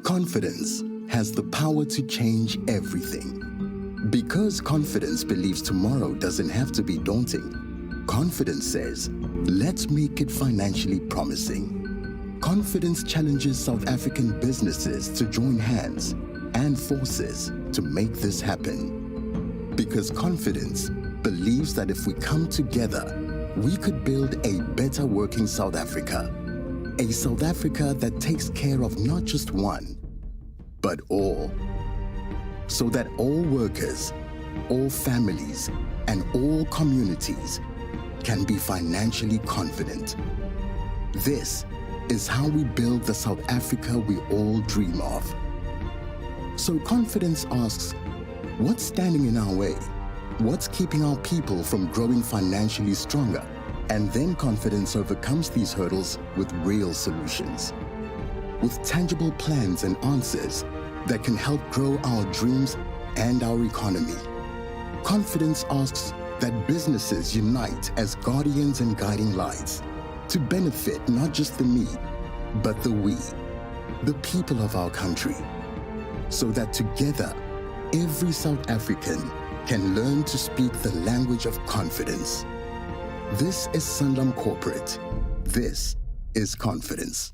Confidence has the power to change everything. Because confidence believes tomorrow doesn't have to be daunting, confidence says, let's make it financially promising. Confidence challenges South African businesses to join hands and forces to make this happen. Because confidence believes that if we come together, we could build a better working South Africa. A South Africa that takes care of not just one, but all. So that all workers, all families, and all communities can be financially confident. This is how we build the South Africa we all dream of. So confidence asks, what's standing in our way? What's keeping our people from growing financially stronger? And then confidence overcomes these hurdles with real solutions, with tangible plans and answers that can help grow our dreams and our economy. Confidence asks that businesses unite as guardians and guiding lights to benefit not just the me, but the we, the people of our country, so that together, every South African can learn to speak the language of confidence. This is Sanlam Corporate. This is confidence.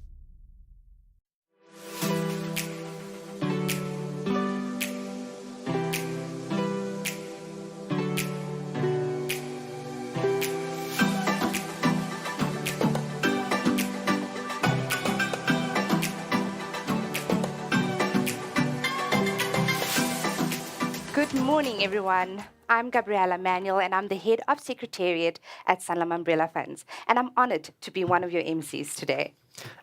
Good morning, everyone. I'm Gabriella Manuel, and I'm the Head of Secretariat at Sanlam Umbrella Funds, and I'm honored to be one of your MCs today.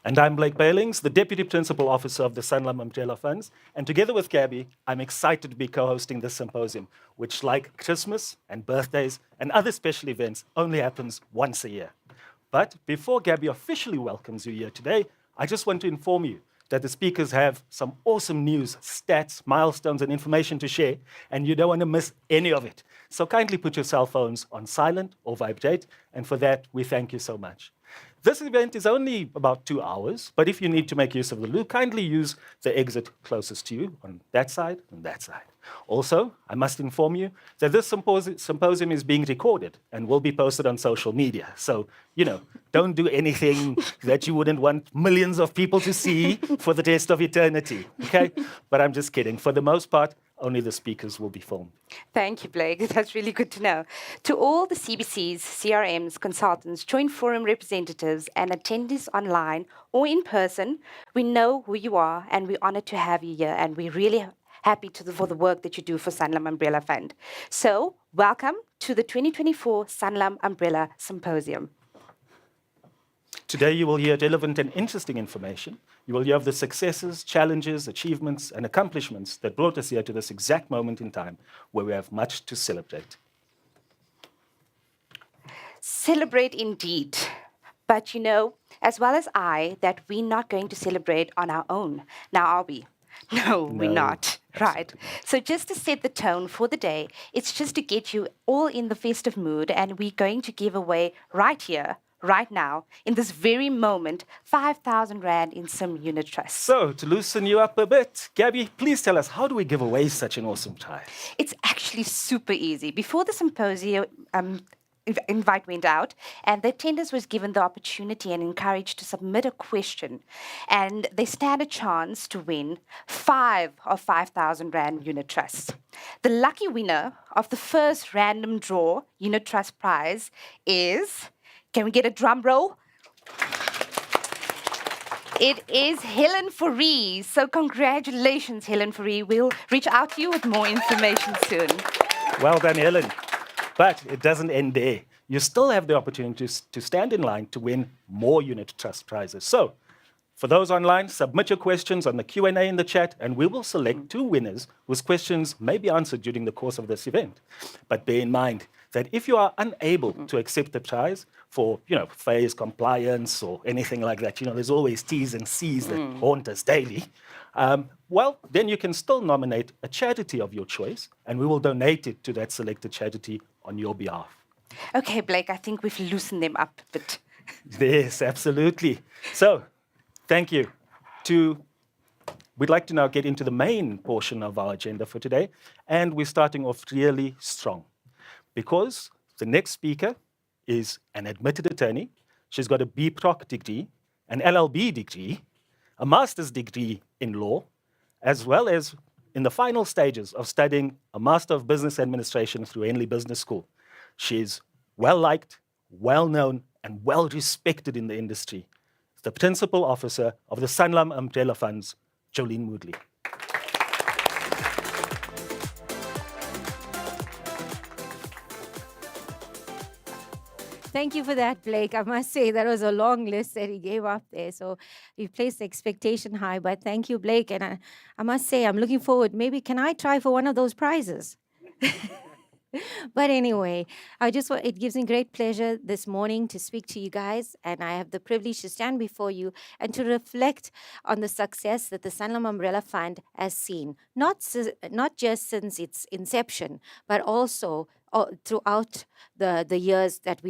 And I'm Blake Bailings, the Deputy Principal Officer of the Sanlam Umbrella Funds, and together with Gabby, I'm excited to be co-hosting this symposium, which, like Christmas and birthdays and other special events, only happens once a year. But before Gabby officially welcomes you here today, I just want to inform you that the speakers have some awesome news, stats, milestones, and information to share, and you don't want to miss any of it. So kindly put your cell phones on silent or vibrate, and for that, we thank you so much. This event is only about 2 hours, but if you need to make use of the loo, kindly use the exit closest to you on that side and that side. Also, I must inform you that this symposium is being recorded and will be posted on social media. So, don't do anything that you wouldn't want millions of people to see for the rest of eternity, okay? But I'm just kidding. For the most part, only the speakers will be filmed. Thank you, Blake. That's really good to know. To all the CBCs, CRMs, consultants, joint forum representatives, and attendees online or in person, we know who you are, and we're honored to have you here, and we're really happy for the work that you do for Sanlam Umbrella Fund. So, welcome to the 2024 Sanlam Umbrella Symposium. Today, you will hear relevant and interesting information. You will hear of the successes, challenges, achievements, and accomplishments that brought us here to this exact moment in time where we have much to celebrate. Celebrate indeed. But as well as I, that we're not going to celebrate on our own. Now, are we? No, we're not. Right. So just to set the tone for the day, it's just to get you all in the festive mood, and we're going to give away right here, right now, in this very moment, 5,000 Rand in some unit trust. So, to loosen you up a bit, Gabby, please tell us, how do we give away such an awesome prize? It's actually super easy. Before the symposium invite went out, and the attenders was given the opportunity and encouraged to submit a question, and they stand a chance to win 5 of 5,000 Rand unit trusts. The lucky winner of the first random draw unit trust prize is, can we get a drum roll? It is Helen Fourie. So congratulations, Helen Fourie. We'll reach out to you with more information soon. Well done, Helen. But it doesn't end there. You still have the opportunity to stand in line to win more unit trust prizes. So, for those online, submit your questions on the Q&A in the chat, and we will select 2 winners whose questions may be answered during the course of this event. But bear in mind that if you are unable to accept the prize for, phase compliance or anything like that, there's always T's and C's that haunt us daily. Then you can still nominate a charity of your choice, and we will donate it to that selected charity on your behalf. Okay, Blake, I think we've loosened them up a bit. Yes, absolutely. So, thank you to We'd like to now get into the main portion of our agenda for today, and we're starting off really strong because the next speaker is an admitted attorney. She's got a BProc degree, an LLB degree, a master's degree in law, as well as in the final stages of studying a Master of Business Administration through Henley Business School. She's well-liked, well-known, and well-respected in the industry. The Principal Officer of the Sanlam Umbrella Funds, Jolene Moodley. Thank you for that, Blake. I must say that was a long list that he gave up there. So you placed the expectation high, but thank you, Blake. And I must say, I'm looking forward. Maybe can I try for one of those prizes? But anyway, it gives me great pleasure this morning to speak to you guys. And I have the privilege to stand before you and to reflect on the success that the Sanlam Umbrella Fund has seen, not just since its inception, but also throughout the years that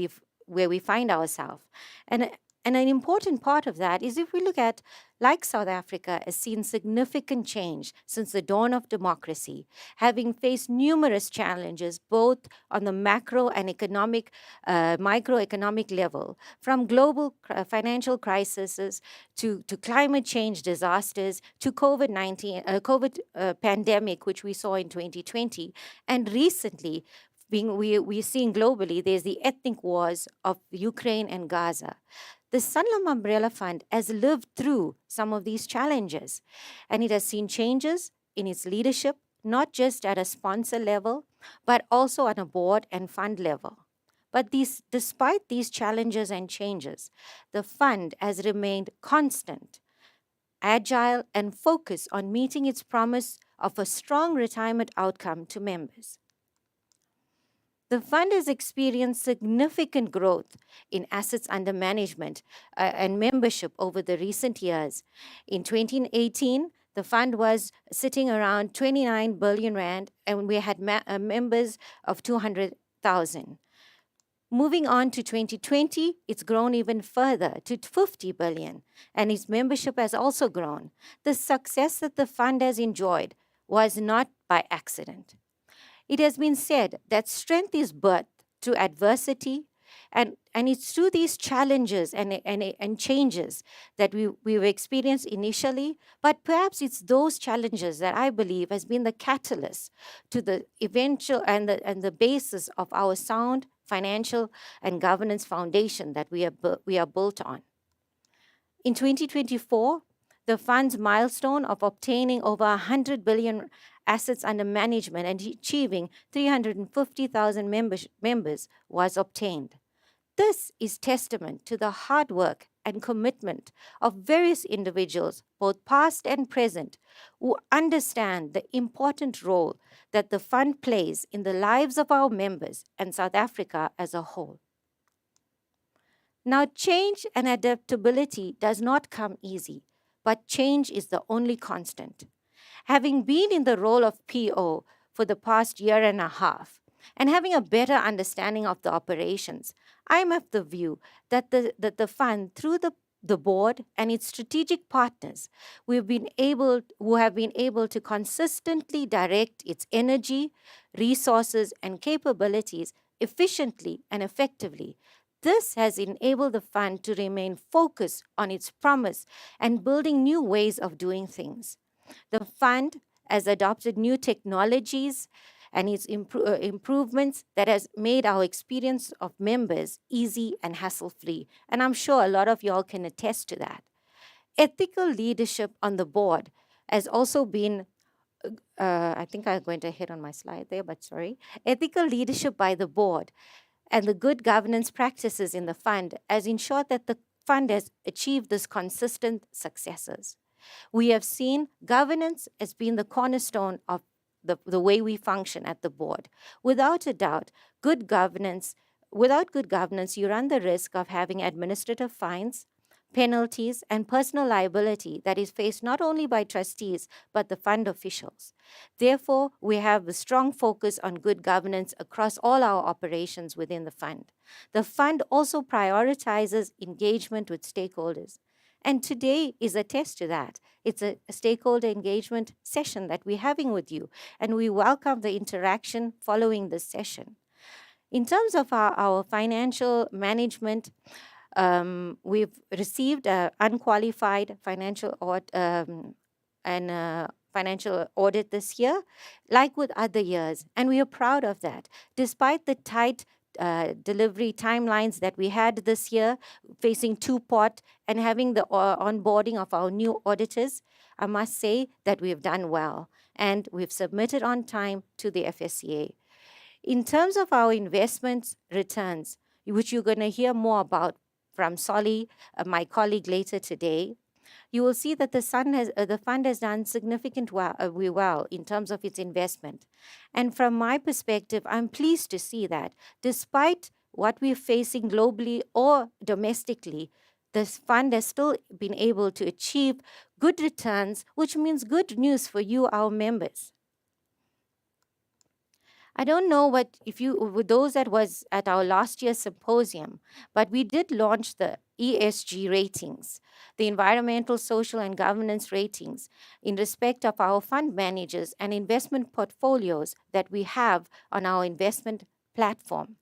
where we find ourselves. And an important part of that is if we look at, like South Africa, has seen significant change since the dawn of democracy, having faced numerous challenges, both on the macro and microeconomic level, from global financial crises to climate change disasters to COVID pandemic, which we saw in 2020, and recently, we're seeing globally, there's the ethnic wars of Ukraine and Gaza. The Sanlam Umbrella Fund has lived through some of these challenges, and it has seen changes in its leadership, not just at a sponsor level, but also on a board and fund level. But despite these challenges and changes, the fund has remained constant, agile, and focused on meeting its promise of a strong retirement outcome to members. The fund has experienced significant growth in assets under management and membership over the recent years. In 2018, the fund was sitting around 29 billion rand, and we had members of 200,000. Moving on to 2020, it's grown even further to 50 billion, and its membership has also grown. The success that the fund has enjoyed was not by accident. It has been said that strength is birthed through adversity, and it's through these challenges and changes that we've experienced initially, but perhaps it's those challenges that I believe has been the catalyst to the eventual and the basis of our sound financial and governance foundation that we are built on. In 2024, the fund's milestone of obtaining over 100 billion assets under management and achieving 350,000 members was obtained. This is testament to the hard work and commitment of various individuals, both past and present, who understand the important role that the fund plays in the lives of our members and South Africa as a whole. Now, change and adaptability does not come easy, but change is the only constant. Having been in the role of PO for the past year and a half, and having a better understanding of the operations, I'm of the view that the fund, through the board and its strategic partners, who have been able to consistently direct its energy, resources, and capabilities efficiently and effectively. This has enabled the fund to remain focused on its promise and building new ways of doing things. The fund has adopted new technologies and its improvements that has made our experience of members easy and hassle-free. And I'm sure a lot of y'all can attest to that. Ethical leadership on the board has also been, I think I'm going to hit on my slide there, but sorry. Ethical leadership by the board and the good governance practices in the fund has ensured that the fund has achieved this consistent successes. We have seen governance as being the cornerstone of the way we function at the board. Without a doubt, without good governance, you run the risk of having administrative fines, penalties, and personal liability that is faced not only by trustees, but the fund officials. Therefore, we have a strong focus on good governance across all our operations within the fund. The fund also prioritizes engagement with stakeholders. And today is a test to that. It's a stakeholder engagement session that we're having with you, and we welcome the interaction following this session. In terms of our financial management, we've received an unqualified financial financial audit this year, like with other years, and we are proud of that. Despite the tight delivery timelines that we had this year, facing two-pot and having the onboarding of our new auditors, I must say that we've done well, and we've submitted on time to the FSCA. In terms of our investment returns, which you're going to hear more about from Solly, my colleague, later today, you will see that the fund has done well in terms of its investment. And from my perspective, I'm pleased to see that despite what we're facing globally or domestically, this fund has still been able to achieve good returns, which means good news for you, our members. I don't know with those that was at our last year's symposium, but we did launch the ESG ratings, the environmental, social, and governance ratings in respect of our fund managers and investment portfolios that we have on our investment platform.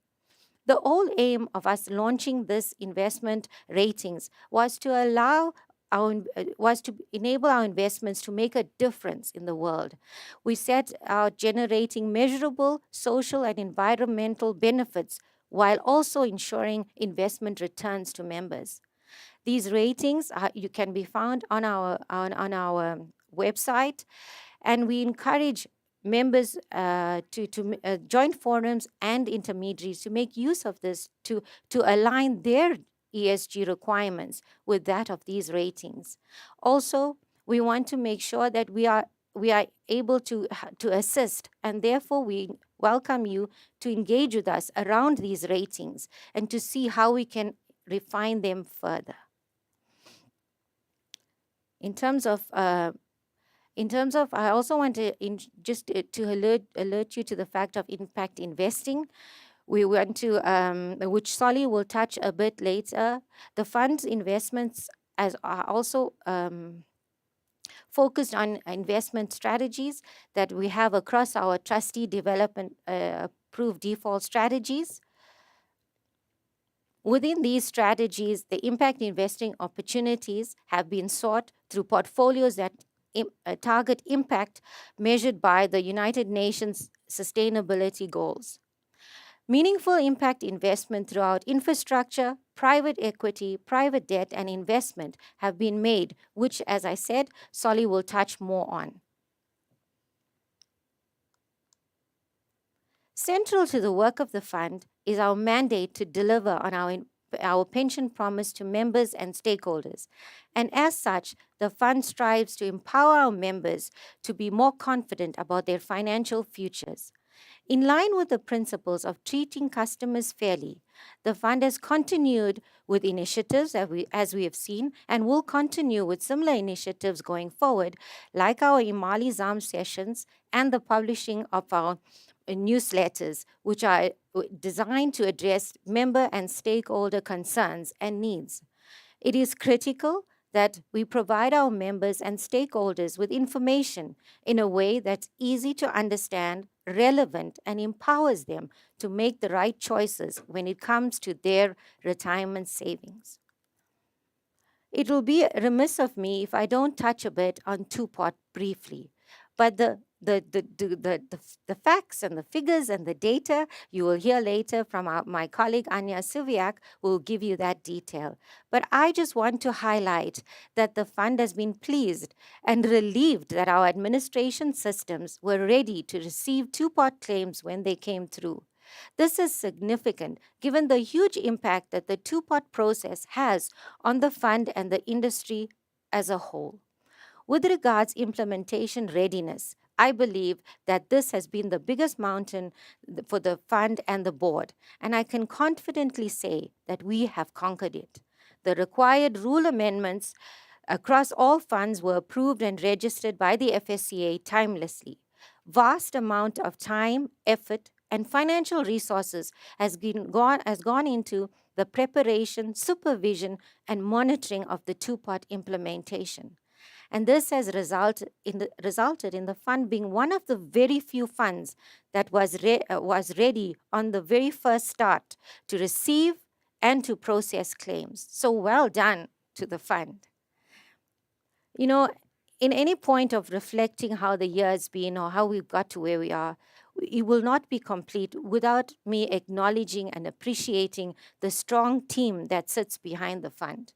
The whole aim of us launching this investment ratings was to enable our investments to make a difference in the world. We set out generating measurable social and environmental benefits while also ensuring investment returns to members. These ratings you can be found on our website, and we encourage members to join forums and intermediaries to make use of this to align their ESG requirements with that of these ratings. Also, we want to make sure that we are able to assist, and therefore we welcome you to engage with us around these ratings and to see how we can refine them further. In terms of, I also want to alert you to the fact of impact investing. We want to, which Solly will touch a bit later. The fund's investments are also focused on investment strategies that we have across our trustee development approved default strategies. Within these strategies, the impact investing opportunities have been sought through portfolios that target impact measured by the United Nations Sustainability Goals. Meaningful impact investment throughout infrastructure, private equity, private debt, and investment have been made, which, as I said, Solly will touch more on. Central to the work of the fund is our mandate to deliver on our pension promise to members and stakeholders. And as such, the fund strives to empower our members to be more confident about their financial futures. In line with the principles of treating customers fairly, the fund has continued with initiatives as we have seen, and will continue with similar initiatives going forward, like our Imali Zam sessions and the publishing of our newsletters, which are designed to address member and stakeholder concerns and needs. It is critical that we provide our members and stakeholders with information in a way that's easy to understand, relevant, and empowers them to make the right choices when it comes to their retirement savings. It will be remiss of me if I don't touch a bit on two-pot briefly, but the facts and the figures and the data you will hear later from my colleague Anya Siviak will give you that detail. But I just want to highlight that the fund has been pleased and relieved that our administration systems were ready to receive two-pot claims when they came through. This is significant given the huge impact that the two-pot process has on the fund and the industry as a whole. With regards implementation readiness, I believe that this has been the biggest mountain for the fund and the board, and I can confidently say that we have conquered it. The required rule amendments across all funds were approved and registered by the FSCA timelessly. Vast amount of time, effort, and financial resources has gone into the preparation, supervision, and monitoring of the two-part implementation. And this has resulted in the fund being one of the very few funds that was ready on the very first start to receive and to process claims. So well done to the fund. You know, in any point of reflecting how the year has been or how we've got to where we are, it will not be complete without me acknowledging and appreciating the strong team that sits behind the fund.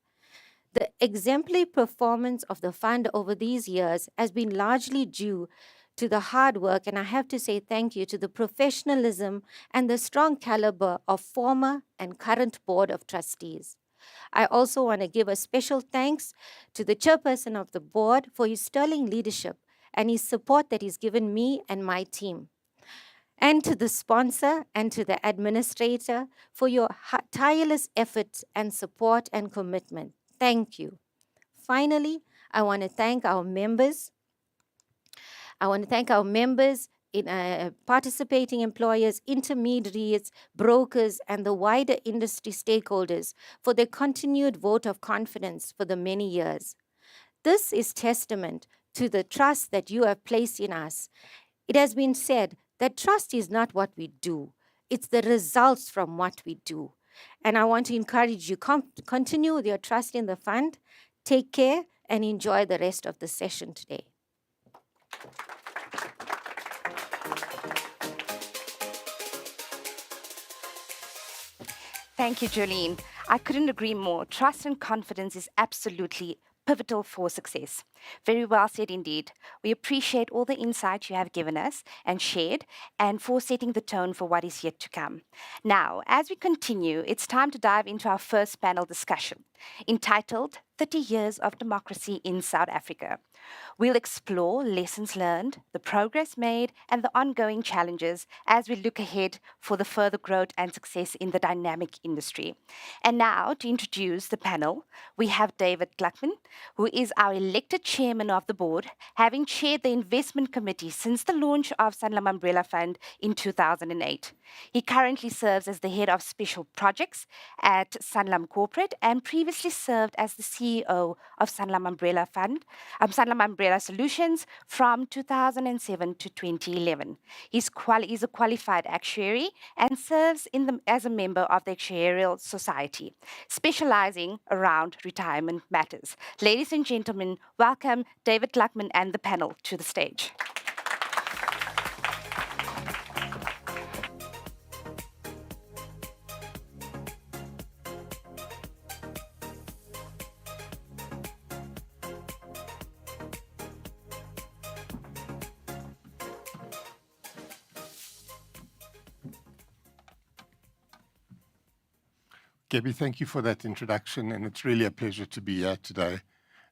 The exemplary performance of the fund over these years has been largely due to the hard work, and I have to say thank you to the professionalism and the strong caliber of former and current board of trustees. I also want to give a special thanks to the chairperson of the board for his sterling leadership and his support that he's given me and my team. And to the sponsor and to the administrator for your tireless efforts and support and commitment. Thank you. Finally, I want to thank our members. Participating employers, intermediaries, brokers, and the wider industry stakeholders for their continued vote of confidence for the many years. This is testament to the trust that you have placed in us. It has been said that trust is not what we do, it's the results from what we do. And I want to encourage you, continue with your trust in the fund, take care, and enjoy the rest of the session today. Thank you, Jolene. I couldn't agree more. Trust and confidence is absolutely pivotal for success. Very well said indeed. We appreciate all the insight you have given us and shared, and for setting the tone for what is yet to come. Now, as we continue, it's time to dive into our first panel discussion, entitled 30 Years of Democracy in South Africa. We'll explore lessons learned, the progress made, and the ongoing challenges as we look ahead for the further growth and success in the dynamic industry. And now, to introduce the panel, we have David Gluckman, who is our elected chairman of the board, having chaired the investment committee since the launch of Sanlam Umbrella Fund in 2008. He currently serves as the head of special projects at Sanlam Corporate and previously served as the CEO of Sanlam Umbrella Sanlam Umbrella Solutions from 2007 to 2011. He's a qualified actuary and serves as a member of the Actuarial Society, specializing around retirement matters. Ladies and gentlemen, welcome David Gluckman and the panel to the stage. Gabby, thank you for that introduction, and it's really a pleasure to be here today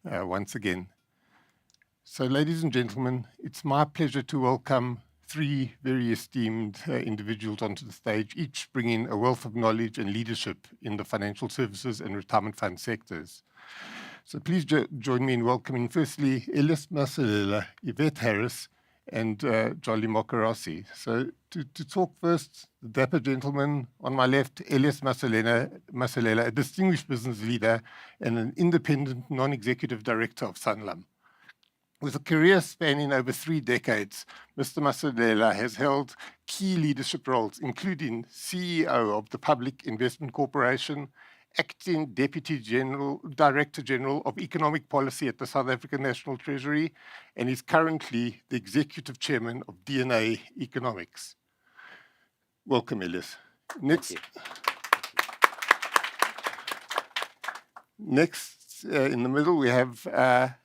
once again. So, ladies and gentlemen, it's my pleasure to welcome three very esteemed individuals onto the stage, each bringing a wealth of knowledge and leadership in the financial services and retirement fund sectors. So please join me in welcoming firstly Elias Masalela, Yvette Harris, and Jolly Mokarasi. So to talk first, the dapper gentleman on my left, Elias Masalela, a distinguished business leader and an independent non-executive director of Sanlam. With a career spanning over 3 decades, Mr. Masalela has held key leadership roles, including CEO of the Public Investment Corporation, Acting Deputy Director General of Economic Policy at the South African National Treasury, and is currently the Executive Chairman of DNA Economics. Welcome, Elias. Next, in the middle, we have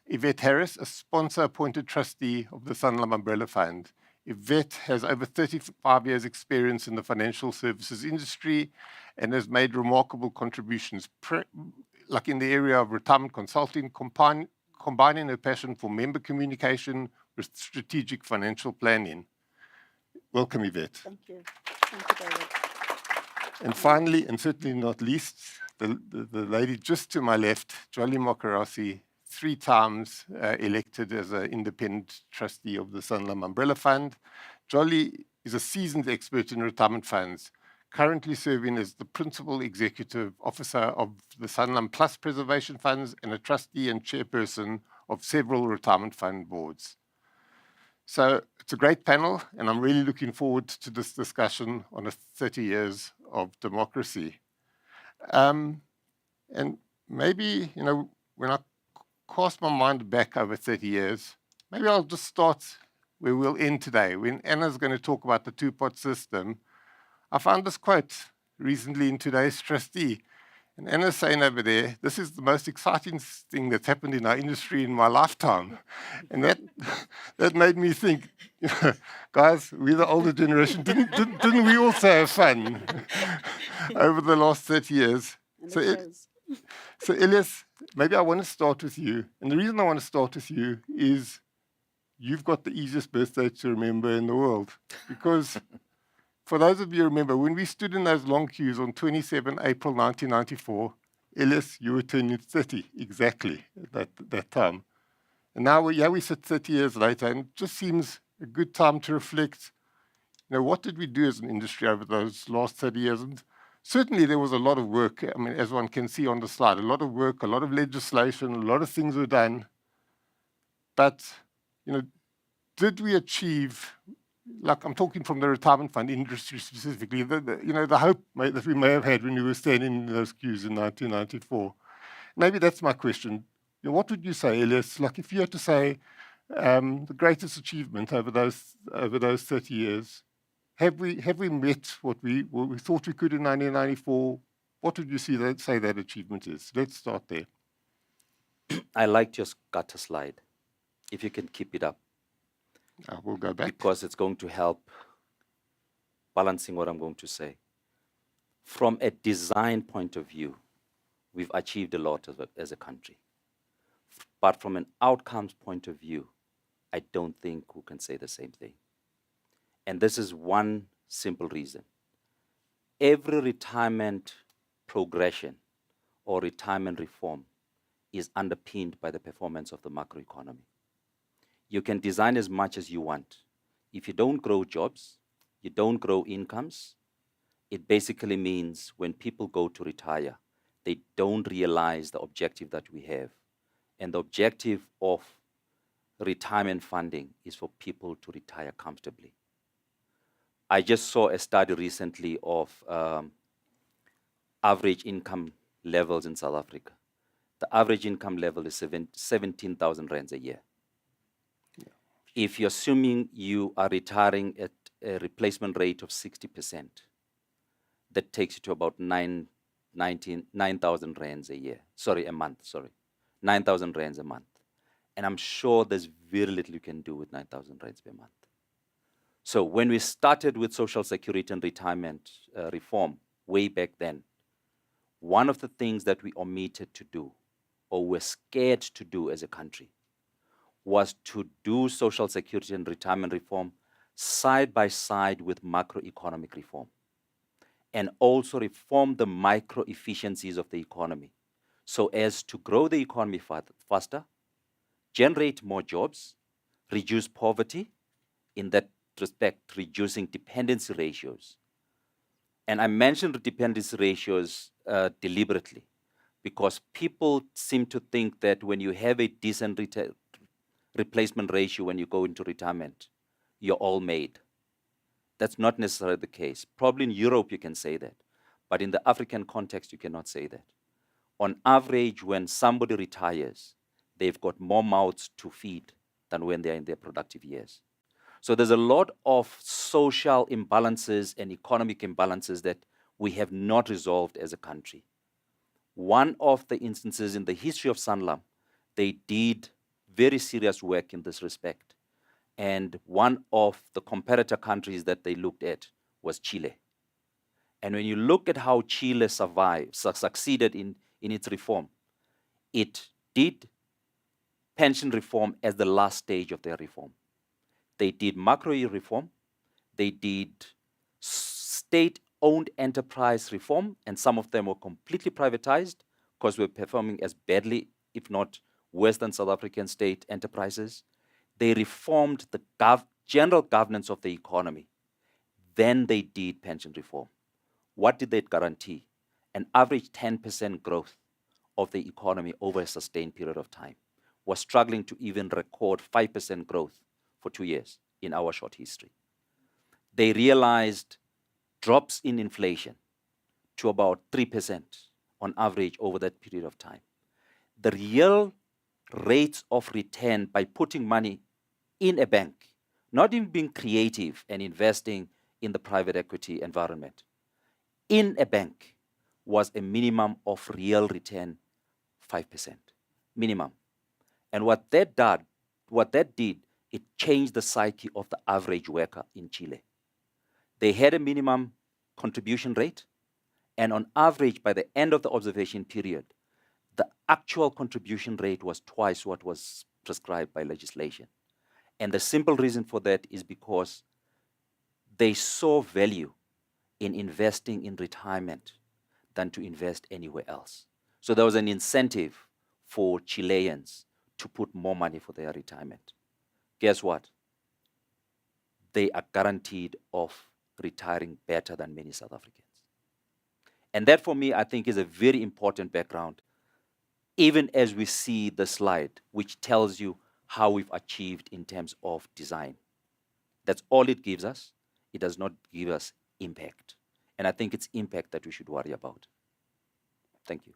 Yvette Harris, a sponsor-appointed trustee of the Sanlam Umbrella Fund. Yvette has over 35 years' experience in the financial services industry and has made remarkable contributions, like in the area of retirement consulting, combining her passion for member communication with strategic financial planning. Welcome, Yvette. Thank you. Thank you, David. And finally, and certainly not least, the lady just to my left, Jolly Mokarasi, 3 times elected as an independent trustee of the Sanlam Umbrella Fund. Jolly is a seasoned expert in retirement funds, currently serving as the Principal Executive Officer of the Sanlam Plus Preservation Funds and a trustee and chairperson of several retirement fund boards. So it's a great panel, and I'm really looking forward to this discussion on 30 years of democracy. And maybe, when I cast my mind back over 30 years, maybe I'll just start where we'll end today. When Anna's going to talk about the two-pot system, I found this quote recently in today's trustee. And Anna's saying over there, this is the most exciting thing that's happened in our industry in my lifetime. And that made me think, guys, we're the older generation. Didn't we also have fun over the last 30 years? So Elias, maybe I want to start with you. And the reason I want to start with you is you've got the easiest birthday to remember in the world. Because for those of you who remember, when we stood in those long queues on 27 April 1994, Elias, you were turning 30 exactly at that time. And now we sit 30 years later, and it just seems a good time to reflect, what did we do as an industry over those last 30 years? And certainly there was a lot of work. I mean, as one can see on the slide, a lot of work, a lot of legislation, a lot of things were done. But, did we achieve, like I'm talking from the retirement fund industry specifically, the hope that we may have had when we were standing in those queues in 1994? Maybe that's my question. What would you say, Elias? Like if you had to say the greatest achievement over those 30 years, have we met what we thought we could in 1994? What would you say that achievement is? Let's start there. I liked your gutter slide. If you can keep it up. We'll go back. Because it's going to help balancing what I'm going to say. From a design point of view, we've achieved a lot as a country. But from an outcomes point of view, I don't think we can say the same thing. And this is one simple reason. Every retirement progression or retirement reform is underpinned by the performance of the macroeconomy. You can design as much as you want. If you don't grow jobs, you don't grow incomes, it basically means when people go to retire, they don't realize the objective that we have. And the objective of retirement funding is for people to retire comfortably. I just saw a study recently of average income levels in South Africa. The average income level is 17,000 rands a year. If you're assuming you are retiring at a replacement rate of 60%, that takes you to about 9,000 rands a year. A month. 9,000 rands a month. And I'm sure there's very little you can do with 9,000 rands per month. So when we started with Social Security and retirement reform way back then, one of the things that we omitted to do, or were scared to do as a country, was to do Social Security and retirement reform side by side with macroeconomic reform, and also reform the micro efficiencies of the economy so as to grow the economy faster, generate more jobs, reduce poverty, in that respect, reducing dependency ratios. And I mentioned dependency ratios deliberately because people seem to think that when you have a decent replacement ratio when you go into retirement, you're all made. That's not necessarily the case. Probably in Europe you can say that, but in the African context you cannot say that. On average, when somebody retires, they've got more mouths to feed than when they're in their productive years. So there's a lot of social imbalances and economic imbalances that we have not resolved as a country. One of the instances in the history of Sanlam, they did very serious work in this respect. And one of the competitor countries that they looked at was Chile. And when you look at how Chile succeeded in its reform, it did pension reform as the last stage of their reform. They did macro reform, they did state-owned enterprise reform, and some of them were completely privatized because we're performing as badly, if not worse than South African state enterprises. They reformed the general governance of the economy. Then they did pension reform. what did they guarantee? An average 10% growth of the economy over a sustained period of time. Was struggling to even record 5% growth for 2 years in our short history. They realized drops in inflation to about 3% on average over that period of time. The real rates of return by putting money in a bank, not even being creative and investing in the private equity environment, in a bank was a minimum of real return 5%, minimum. And what that did, it changed the psyche of the average worker in Chile. They had a minimum contribution rate, and on average, by the end of the observation period, the actual contribution rate was twice what was prescribed by legislation. And the simple reason for that is because they saw value in investing in retirement than to invest anywhere else. So there was an incentive for Chileans to put more money for their retirement. Guess what? They are guaranteed of retiring better than many South Africans. And that, for me, I think is a very important background, even as we see the slide, which tells you how we've achieved in terms of design. That's all it gives us. It does not give us impact. And I think it's impact that we should worry about. Thank you.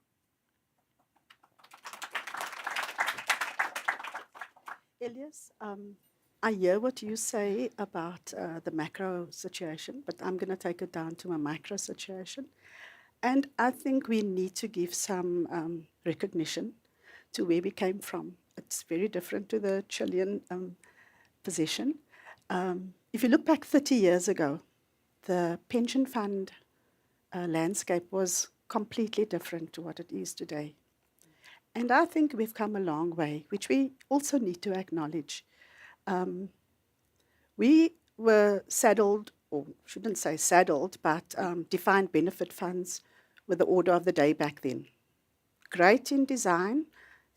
Elias, I hear what you say about the macro situation, but I'm going to take it down to a micro situation. And I think we need to give some recognition to where we came from. It's very different to the Chilean position. If you look back 30 years ago, the pension fund landscape was completely different to what it is today. And I think we've come a long way, which we also need to acknowledge. We were saddled, or shouldn't say saddled, but defined benefit funds were the order of the day back then. Great in design,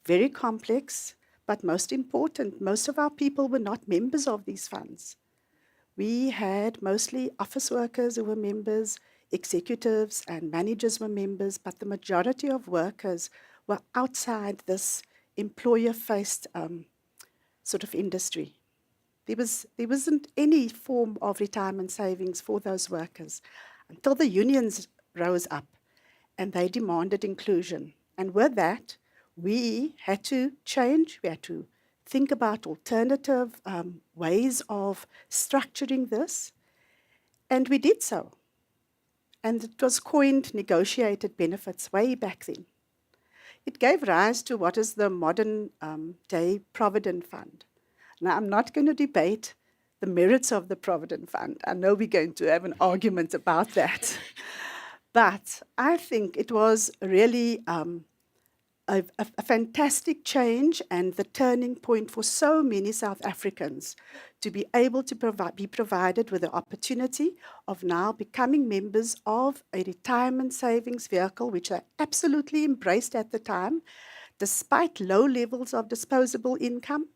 very complex, but most important, most of our people were not members of these funds. We had mostly office workers who were members, executives and managers were members, but the majority of workers were outside this employer-faced sort of industry. There wasn't any form of retirement savings for those workers until the unions rose up and they demanded inclusion. And with that, we had to change, we had to think about alternative ways of structuring this, and we did so. And it was coined negotiated benefits way back then. It gave rise to what is the modern day Provident Fund. Now, I'm not going to debate the merits of the Provident Fund. I know we're going to have an argument about that. But I think it was really a fantastic change and the turning point for so many South Africans to be able to be provided with the opportunity of now becoming members of a retirement savings vehicle, which I absolutely embraced at the time, despite low levels of disposable income.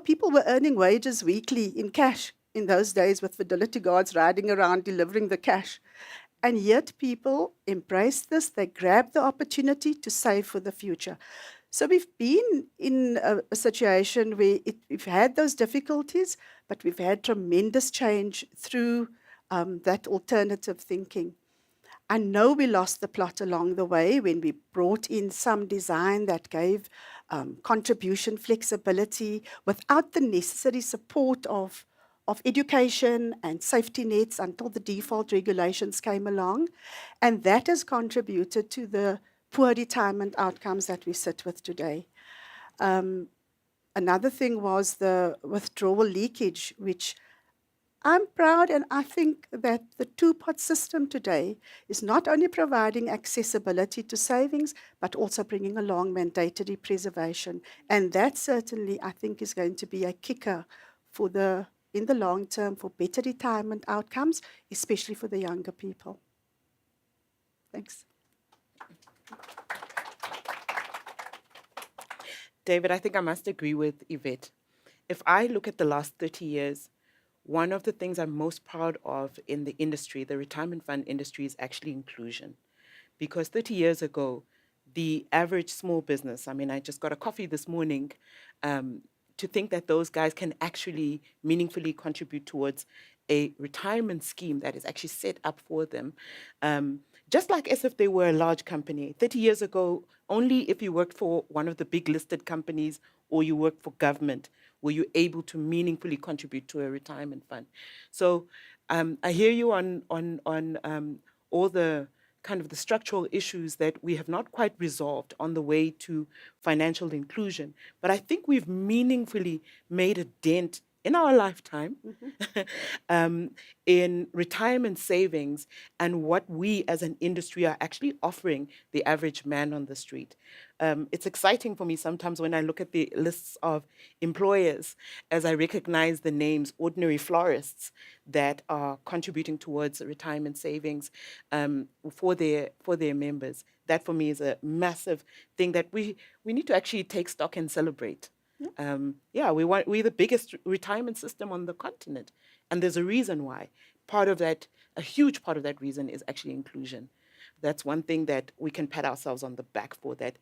People were earning wages weekly in cash in those days with fidelity guards riding around delivering the cash. And yet people embraced this, they grabbed the opportunity to save for the future. So we've been in a situation where we've had those difficulties, but we've had tremendous change through that alternative thinking. I know we lost the plot along the way when we brought in some design that gave contribution flexibility without the necessary support of education and safety nets until the default regulations came along. And that has contributed to the poor retirement outcomes that we sit with today. Another thing was the withdrawal leakage, which I'm proud, and I think that the two-pot system today is not only providing accessibility to savings, but also bringing along mandatory preservation. And that certainly, I think, is going to be a kicker in the long term for better retirement outcomes, especially for the younger people. Thanks. David, I think I must agree with Yvette. If I look at the last 30 years, one of the things I'm most proud of in the industry, the retirement fund industry, is actually inclusion. Because 30 years ago, the average small business, I mean, I just got a coffee this morning, to think that those guys can actually meaningfully contribute towards a retirement scheme that is actually set up for them, just like as if they were a large company. 30 years ago, only if you worked for one of the big listed companies or you worked for government were you able to meaningfully contribute to a retirement fund. So I hear you on all the kind of the structural issues that we have not quite resolved on the way to financial inclusion. But I think we've meaningfully made a dent in our lifetime in retirement savings and what we as an industry are actually offering the average man on the street. It's exciting for me sometimes when I look at the lists of employers as I recognize the names ordinary florists that are contributing towards retirement savings for their members. That for me is a massive thing that we need to actually take stock and celebrate. We're the biggest retirement system on the continent, and there's a reason why. Part of that, a huge part of that reason is actually inclusion. That's one thing that we can pat ourselves on the back for, that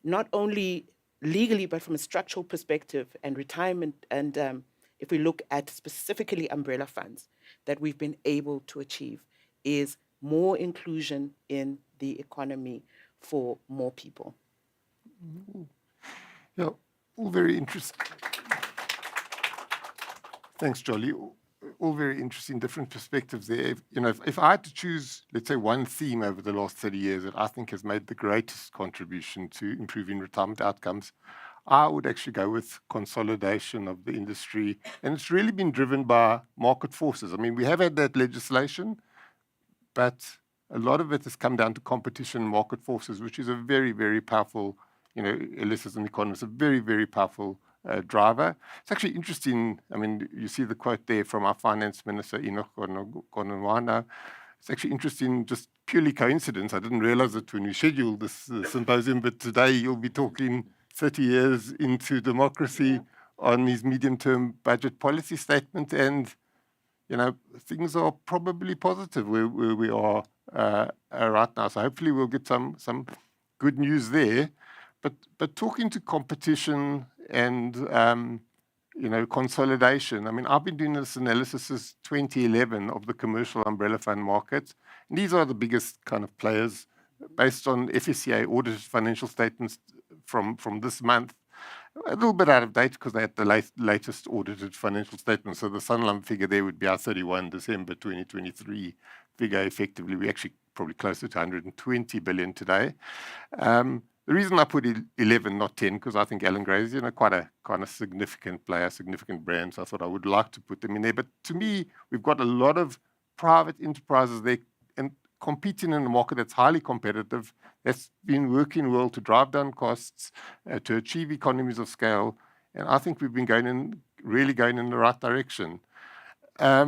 not only legally, but from a structural perspective and retirement, and if we look at specifically umbrella funds, that we've been able to achieve is more inclusion in the economy for more people. Yeah, all very interesting. Thanks, Jolly. All very interesting, different perspectives there. If I had to choose, let's say, one theme over the last 30 years that I think has made the greatest contribution to improving retirement outcomes, I would actually go with consolidation of the industry. And it's really been driven by market forces. I mean, we have had that legislation, but a lot of it has come down to competition and market forces, which is a very, very powerful, Ellis is an economist, a very, very powerful driver. It's actually interesting. I mean, you see the quote there from our finance minister, Enoch Godongwana. It's actually interesting, just purely coincidence. I didn't realize it when we scheduled this symposium, but today you'll be talking 30 years into democracy on his medium-term budget policy statement. And, things are probably positive where we are right now. So hopefully we'll get some good news there. But talking to competition and consolidation. I mean, I've been doing this analysis since 2011 of the commercial umbrella fund market. And these are the biggest kind of players based on FSCA audited financial statements from this month. A little bit out of date because they had the latest audited financial statements. So the Sanlam figure there would be our 31 December 2023 figure. Effectively, we're actually probably closer to 120 billion today. The reason I put 11, not 10, because I think Alan Gray is quite a kind of significant player, significant brand. So I thought I would like to put them in there. But to me, we've got a lot of private enterprises there and competing in a market that's highly competitive, that's been working well to drive down costs, to achieve economies of scale. And I think we've been really going in the right direction. But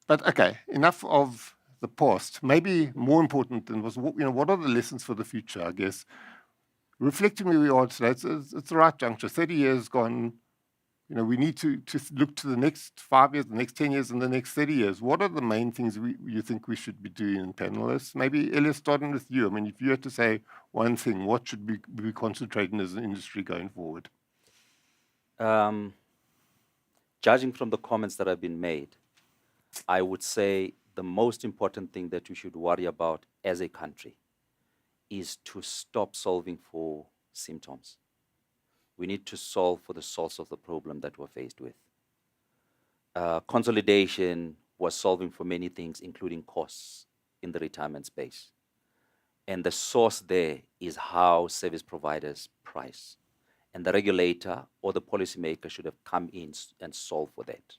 okay, enough of the past. Maybe more important than was, what are the lessons for the future, I guess? Reflecting where we are today, it's the right juncture. 30 years gone, we need to look to the next 5 years, the next 10 years, and the next 30 years. What are the main things you think we should be doing, panelists? Maybe, Elias, starting with you. I mean, if you had to say one thing, what should we be concentrating as an industry going forward? Judging from the comments that have been made, I would say the most important thing that we should worry about as a country is to stop solving for symptoms. We need to solve for the source of the problem that we're faced with. Consolidation was solving for many things, including costs in the retirement space. And the source there is how service providers price. And the regulator or the policymaker should have come in and solved for that.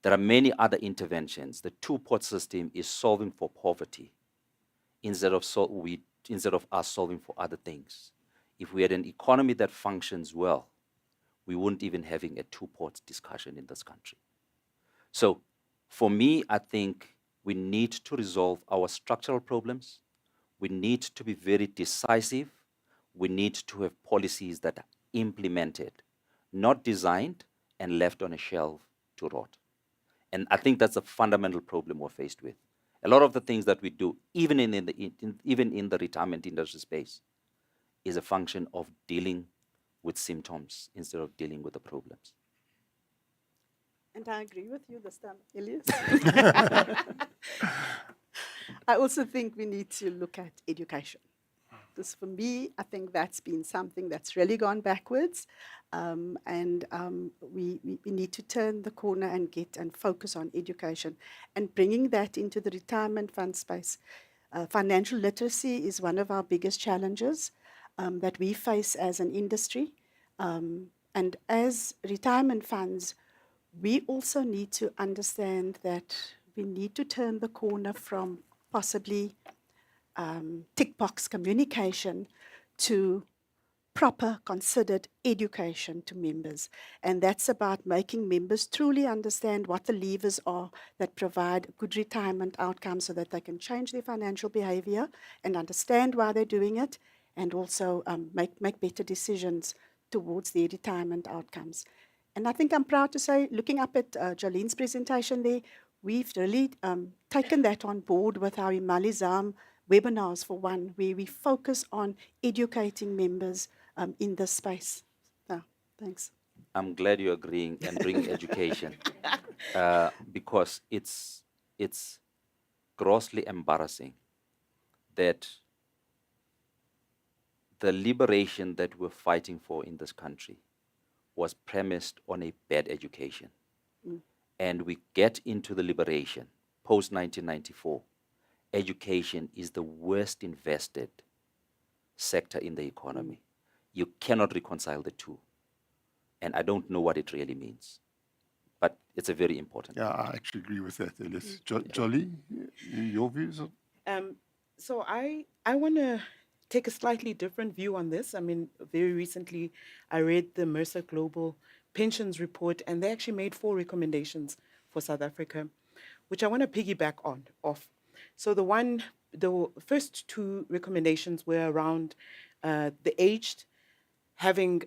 There are many other interventions. The two-pot system is solving for poverty instead of us solving for other things. If we had an economy that functions well, we wouldn't even having a two-pot discussion in this country. So for me, I think we need to resolve our structural problems. We need to be very decisive. We need to have policies that implemented, not designed and left on a shelf to rot. And I think that's a fundamental problem we're faced with. A lot of the things that we do, even even in the retirement industry space, is a function of dealing with symptoms instead of dealing with the problems. And I agree with you this time, Elias. I also think we need to look at education. Because for me, I think that's been something that's really gone backwards. We need to turn the corner and get and focus on education and bringing that into the retirement fund space. Financial literacy is one of our biggest challenges that we face as an industry. And as retirement funds, we also need to understand that we need to turn the corner from possibly tick box communication to proper, considered education to members. And that's about making members truly understand what the levers are that provide good retirement outcomes so that they can change their financial behavior and understand why they're doing it, and also make better decisions towards their retirement outcomes. And I think I'm proud to say, looking up at Jolene's presentation there, we've really taken that on board with our Imalizam webinars, for one, where we focus on educating members in this space. Thanks. I'm glad you're agreeing and bringing education because it's grossly embarrassing that the liberation that we're fighting for in this country was premised on a bad education. And we get into the liberation post-1994. Education is the worst invested sector in the economy. You cannot reconcile the two. And I don't know what it really means. But it's a very important. Yeah, I actually agree with that, Elias. Jolie, your views? So I want to take a slightly different view on this. I mean, very recently I read the Mercer Global Pensions Report, and they actually made 4 recommendations for South Africa, which I want to piggyback off. So the first 2 recommendations were around the aged having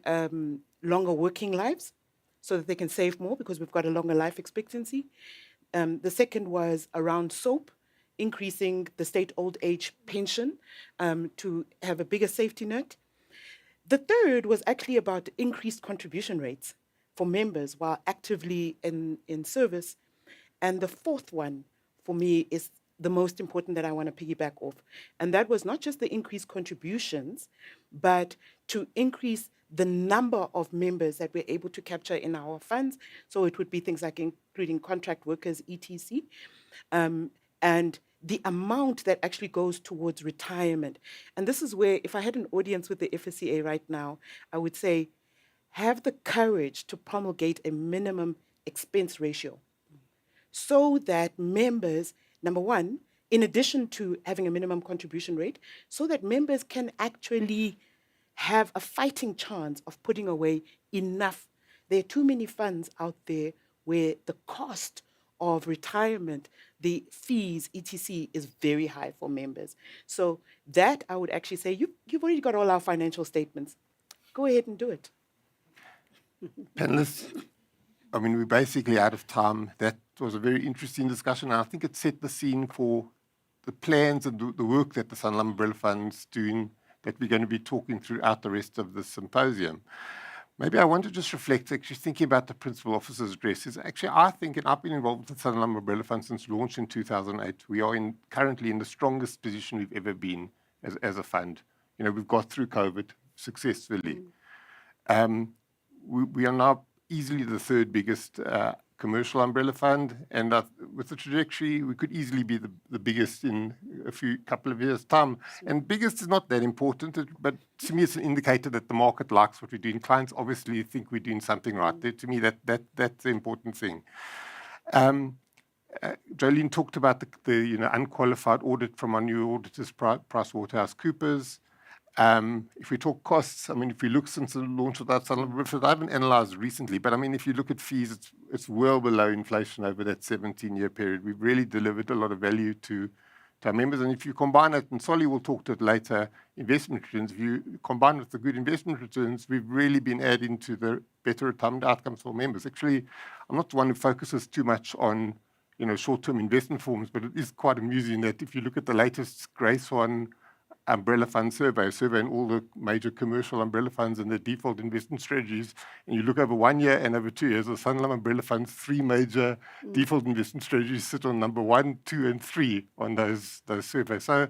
longer working lives so that they can save more because we've got a longer life expectancy. The second was around SOAP, increasing the state old age pension to have a bigger safety net. The third was actually about increased contribution rates for members while actively in service. And the fourth one for me is the most important that I want to piggyback off. And that was not just the increased contributions, but to increase the number of members that we're able to capture in our funds. So it would be things like including contract workers, etc. And the amount that actually goes towards retirement. And this is where, if I had an audience with the FSCA right now, I would say, have the courage to promulgate a minimum expense ratio so that members, number one, in addition to having a minimum contribution rate, so that members can actually have a fighting chance of putting away enough. There are too many funds out there where the cost of retirement, the fees, etc., is very high for members. So that I would actually say, you've already got all our financial statements. Go ahead and do it. Panelists, I mean, we're basically out of time. That was a very interesting discussion. And I think it set the scene for the plans and the work that the Sanlam Umbrella Fund's doing that we're going to be talking throughout the rest of the symposium. Maybe I want to just reflect, actually thinking about the principal officer's addresses. Actually, I think, and I've been involved with the Sanlam Umbrella Fund since launch in 2008, we are currently in the strongest position we've ever been as a fund. You know, we've got through COVID successfully. We are now easily the 3rd biggest commercial umbrella fund, and with the trajectory, we could easily be the biggest in couple of years' time. And biggest is not that important, but to me, it's an indicator that the market likes what we're doing. Clients obviously think we're doing something right. To me, that's the important thing. Jolene talked about the unqualified audit from our new auditors, PricewaterhouseCoopers. If we talk costs, I mean, if we look since the launch of that Sanlam, I haven't analysed recently, but I mean, if you look at fees, it's well below inflation over that 17-year period. We've really delivered a lot of value to to our members. And if you combine it, and Solly will talk to it later, investment returns, if you combine it with the good investment returns, we've really been adding to the better retirement outcomes for members. Actually, I'm not the one who focuses too much on short-term investment forms, but it is quite amusing that if you look at the latest Grey Swan umbrella fund surveying all the major commercial umbrella funds and their default investment strategies, and you look over 1 year and over 2 years, the Sanlam umbrella funds, 3 major default investment strategies sit on number 1, 2, and 3 on those surveys. So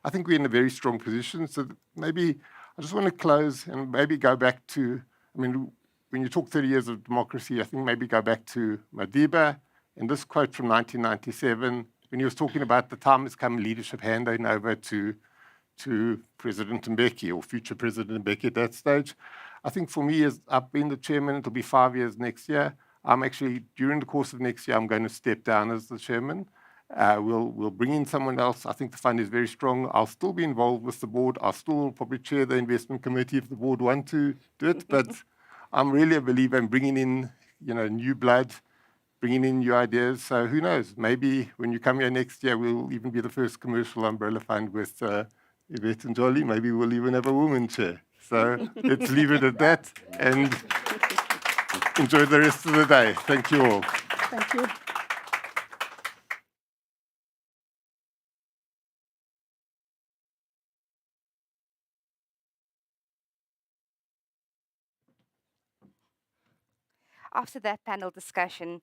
I think we're in a very strong position. So maybe I just want to close and maybe go back to, when you talk 30 years of democracy, I think maybe go back to Madiba and this quote from 1997, when he was talking about the time has come, leadership handing over to President Mbeki or future President Mbeki at that stage. I think for me, as I've been the chairman, it'll be 5 years next year. I'm actually, during the course of next year, I'm going to step down as the chairman. We'll bring in someone else. I think the fund is very strong. I'll still be involved with the board. I'll still probably chair the investment committee if the board want to do it. But I'm really a believer in bringing in, new blood, bringing in new ideas. So who knows? Maybe when you come here next year, we'll even be the first commercial umbrella fund with Yvette and Jolly. Maybe we'll even have a woman chair. So let's leave it at that and enjoy the rest of the day. Thank you all. Thank you. After that panel discussion,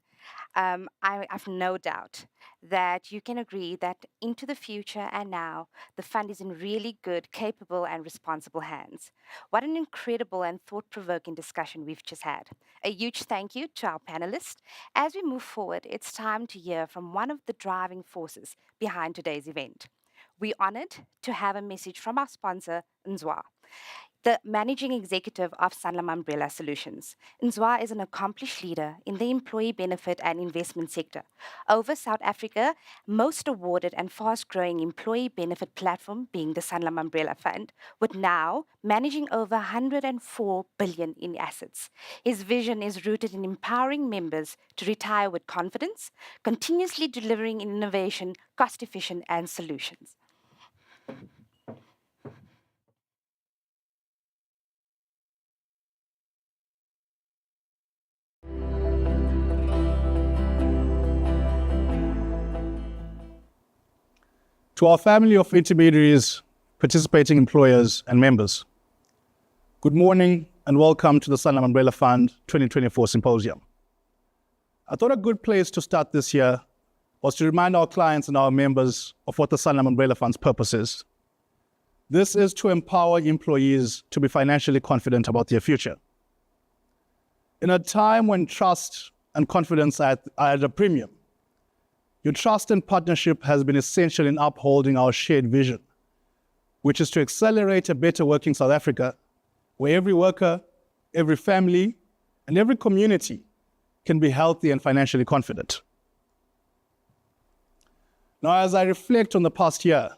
I've no doubt that you can agree that into the future and now, the fund is in really good, capable, and responsible hands. What an incredible and thought-provoking discussion we've just had. A huge thank you to our panelists. As we move forward, it's time to hear from one of the driving forces behind today's event. We're honored to have a message from our sponsor, Nzwa, the managing executive of Sanlam Umbrella Solutions. Nzwa is an accomplished leader in the employee benefit and investment sector. Over South Africa, most awarded and fast-growing employee benefit platform being the Sanlam Umbrella Fund, with now managing over 104 billion in assets. His vision is rooted in empowering members to retire with confidence, continuously delivering innovation, cost-efficient and solutions. To our family of intermediaries, participating employers and members, good morning and welcome to the Sanlam Umbrella Fund 2024 Symposium. I thought a good place to start this year was to remind our clients and our members of what the Sanlam Umbrella Fund's purpose is. This is to empower employees to be financially confident about their future. In a time when trust and confidence are at a premium, your trust and partnership has been essential in upholding our shared vision, which is to accelerate a better working South Africa, where every worker, every family, and every community can be healthy and financially confident. Now, as I reflect on the past year,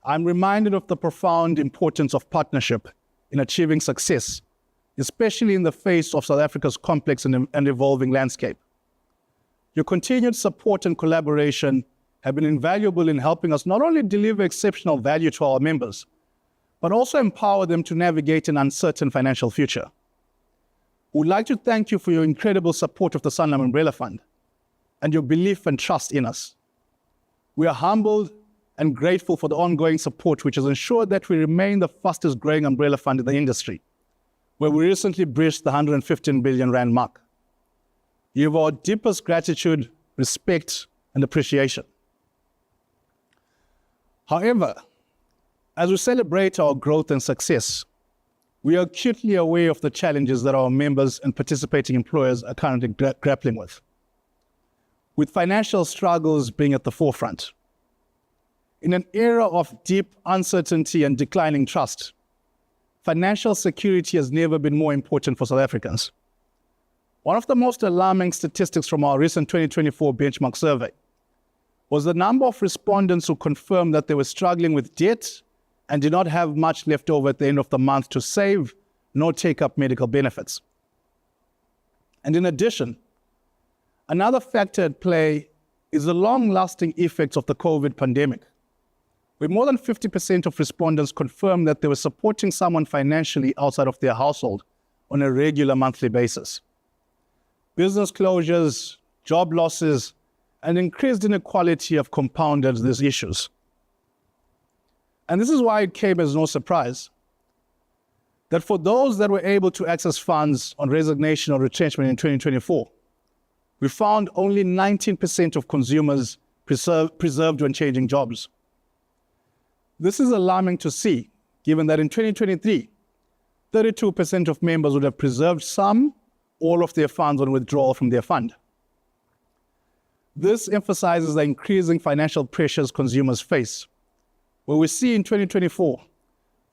I'm reminded of the profound importance of partnership in achieving success, especially in the face of South Africa's complex and evolving landscape. Your continued support and collaboration have been invaluable in helping us not only deliver exceptional value to our members, but also empower them to navigate an uncertain financial future. We'd like to thank you for your incredible support of the Sanlam Umbrella Fund and your belief and trust in us. We are humbled and grateful for the ongoing support which has ensured that we remain the fastest growing umbrella fund in the industry, where we recently breached the 115 billion rand mark. You have our deepest gratitude, respect, and appreciation. However, as we celebrate our growth and success, we are acutely aware of the challenges that our members and participating employers are currently grappling with financial struggles being at the forefront. In an era of deep uncertainty and declining trust, financial security has never been more important for South Africans. One of the most alarming statistics from our recent 2024 benchmark survey was the number of respondents who confirmed that they were struggling with debt and did not have much left over at the end of the month to save nor take up medical benefits. And in addition, another factor at play is the long-lasting effects of the COVID pandemic, where more than 50% of respondents confirmed that they were supporting someone financially outside of their household on a regular monthly basis. Business closures, job losses, and increased inequality have compounded these issues. And this is why it came as no surprise that for those that were able to access funds on resignation or retrenchment in 2024, we found only 19% of consumers preserved when changing jobs. This is alarming to see, given that in 2023, 32% of members would have preserved some, all of their funds on withdrawal from their fund. This emphasizes the increasing financial pressures consumers face, where we see in 2024,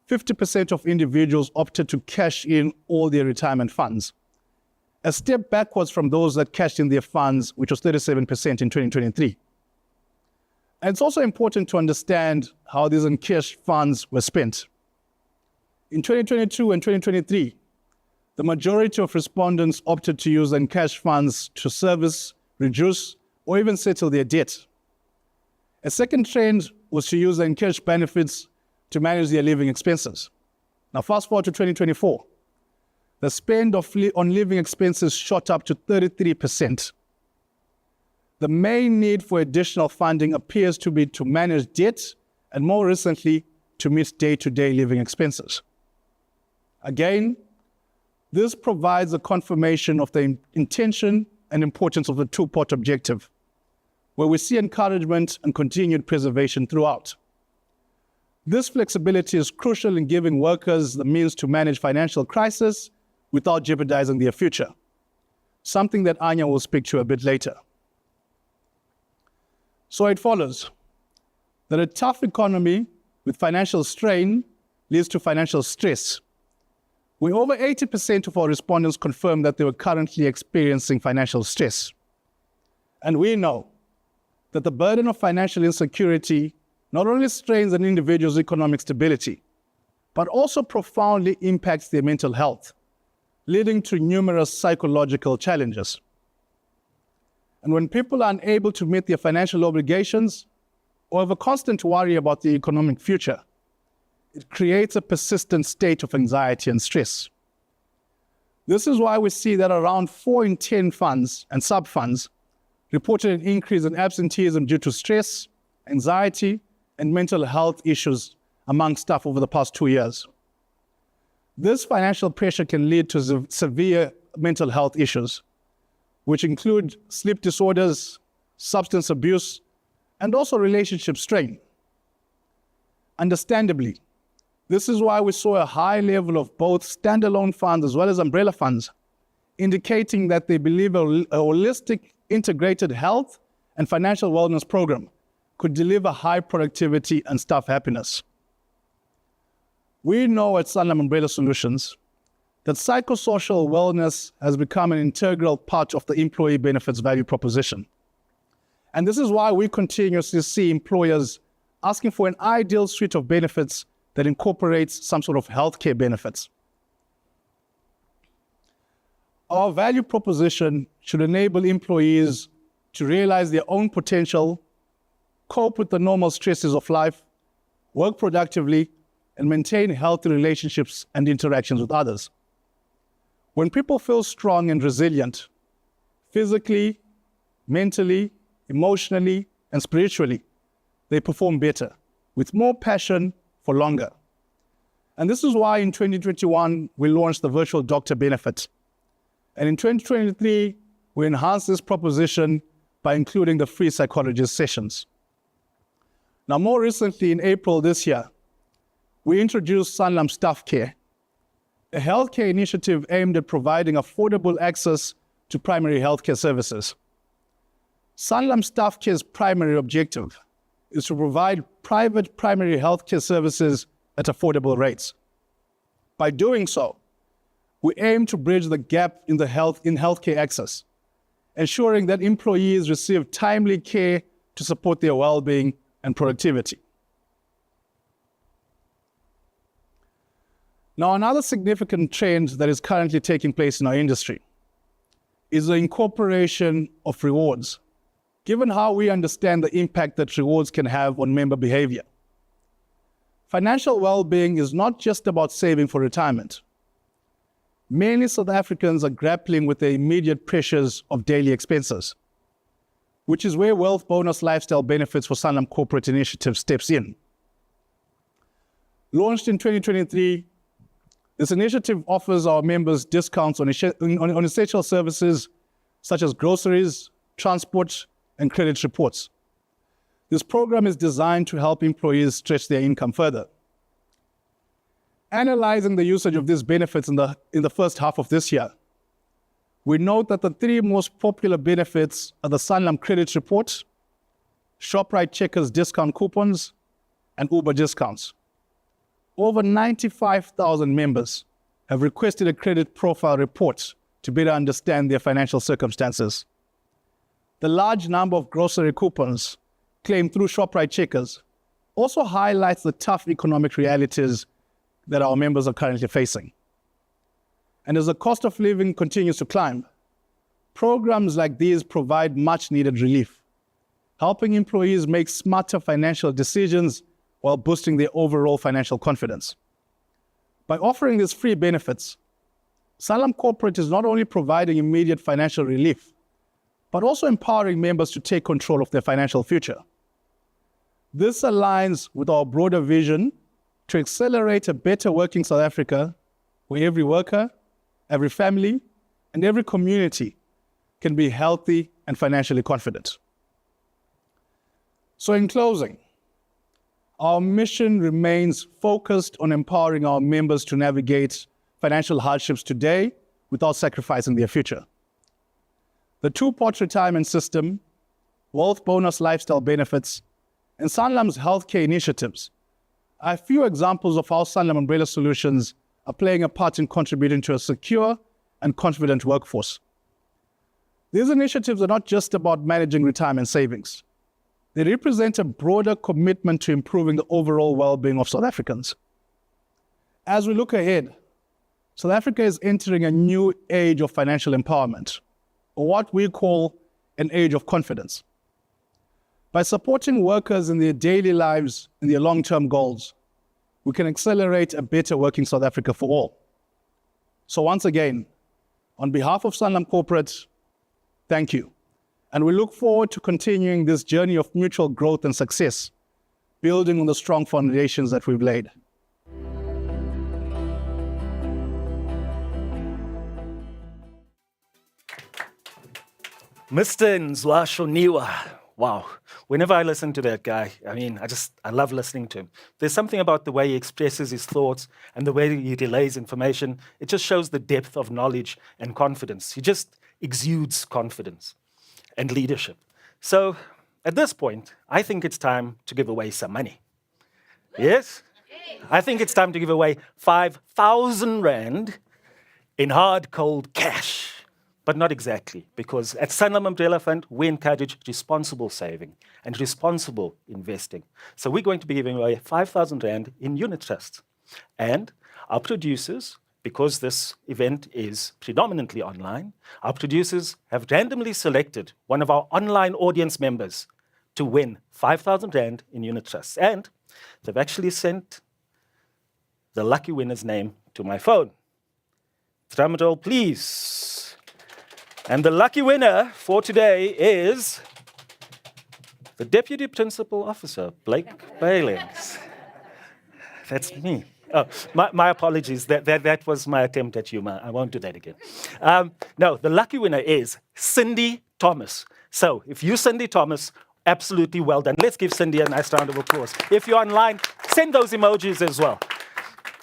50% of individuals opted to cash in all their retirement funds, a step backwards from those that cashed in their funds, which was 37% in 2023. And it's also important to understand how these uncashed funds were spent. In 2022 and 2023, the majority of respondents opted to use uncashed funds to service, reduce, or even settle their debt. A second trend was to use uncashed benefits to manage their living expenses. Now, fast forward to 2024. The spend on living expenses shot up to 33%. The main need for additional funding appears to be to manage debt and, more recently, to meet day-to-day living expenses. Again, this provides a confirmation of the intention and importance of the two-part objective, where we see encouragement and continued preservation throughout. This flexibility is crucial in giving workers the means to manage financial crisis without jeopardizing their future, something that Anya will speak to a bit later. So it follows that a tough economy with financial strain leads to financial stress, where over 80% of our respondents confirmed that they were currently experiencing financial stress. And we know that the burden of financial insecurity not only strains an individual's economic stability, but also profoundly impacts their mental health, leading to numerous psychological challenges. And when people are unable to meet their financial obligations or have a constant worry about their economic future, it creates a persistent state of anxiety and stress. This is why we see that around 4 in 10 funds and sub-funds reported an increase in absenteeism due to stress, anxiety, and mental health issues among staff over the past 2 years. This financial pressure can lead to severe mental health issues, which include sleep disorders, substance abuse, and also relationship strain. Understandably, this is why we saw a high level of both standalone funds as well as umbrella funds, indicating that they believe a holistic, integrated health and financial wellness program could deliver high productivity and staff happiness. We know at Sanlam Umbrella Solutions that psychosocial wellness has become an integral part of the employee benefits value proposition. And this is why we continuously see employers asking for an ideal suite of benefits that incorporates some sort of healthcare benefits. Our value proposition should enable employees to realize their own potential, cope with the normal stresses of life, work productively, and maintain healthy relationships and interactions with others. When people feel strong and resilient, physically, mentally, emotionally, and spiritually, they perform better, with more passion for longer. And this is why in 2021, we launched the virtual doctor benefit. And in 2023, we enhanced this proposition by including the free psychologist sessions. Now, more recently, in April this year, we introduced Sanlam Staff Care, a healthcare initiative aimed at providing affordable access to primary healthcare services. Sanlam Staff Care's primary objective is to provide private primary healthcare services at affordable rates. By doing so, we aim to bridge the gap in healthcare access, ensuring that employees receive timely care to support their well-being and productivity. Now, another significant trend that is currently taking place in our industry is the incorporation of rewards, given how we understand the impact that rewards can have on member behavior. Financial well-being is not just about saving for retirement. Many South Africans are grappling with the immediate pressures of daily expenses, which is where Wealth Bonus Lifestyle Benefits for Sanlam Corporate Initiative steps in. Launched in 2023, this initiative offers our members discounts on essential services such as groceries, transport, and credit reports. This program is designed to help employees stretch their income further. Analyzing the usage of these benefits in the first half of this year, we note that the three most popular benefits are the Sanlam Credit Report, ShopRite Checkers discount coupons, and Uber discounts. Over 95,000 members have requested a credit profile report to better understand their financial circumstances. The large number of grocery coupons claimed through ShopRite Checkers also highlights the tough economic realities that our members are currently facing. And as the cost of living continues to climb, programs like these provide much needed relief, helping employees make smarter financial decisions while boosting their overall financial confidence. By offering these free benefits, Sanlam Corporate is not only providing immediate financial relief, but also empowering members to take control of their financial future. This aligns with our broader vision to accelerate a better working South Africa where every worker, every family, and every community can be healthy and financially confident. So in closing, our mission remains focused on empowering our members to navigate financial hardships today without sacrificing their future. The two-part retirement system, Wealth Bonus Lifestyle Benefits, and Sanlam's healthcare initiatives are a few examples of how Sanlam Umbrella Solutions are playing a part in contributing to a secure and confident workforce. These initiatives are not just about managing retirement savings. They represent a broader commitment to improving the overall well-being of South Africans. As we look ahead, South Africa is entering a new age of financial empowerment, or what we call an age of confidence. By supporting workers in their daily lives and their long-term goals, we can accelerate a better working South Africa for all. So once again, on behalf of Sanlam Corporate, thank you. And we look forward to continuing this journey of mutual growth and success, building on the strong foundations that we've laid. Mr. Nzwashoniwa. Wow. Whenever I listen to that guy, I love listening to him. There's something about the way he expresses his thoughts and the way he relays information. It just shows the depth of knowledge and confidence. He just exudes confidence and leadership. So at this point, I think it's time to give away some money. Yes? I think it's time to give away 5,000 Rand in hard, cold cash. But not exactly, because at Sanlam Umbrella Fund, we encourage responsible saving and responsible investing. So we're going to be giving away 5,000 Rand in unit trusts. And our producers, because this event is predominantly online, our producers have randomly selected one of our online audience members to win 5,000 Rand in unit trusts. And they've actually sent the lucky winner's name to my phone. Drum roll, please. And the lucky winner for today is the Deputy Principal Officer, Blake Bailings. That's me. Oh, my apologies. That was my attempt at humor. I won't do that again. No, the lucky winner is Cindy Thomas. So if you, Cindy Thomas, absolutely well done. Let's give Cindy a nice round of applause. If you're online, send those emojis as well.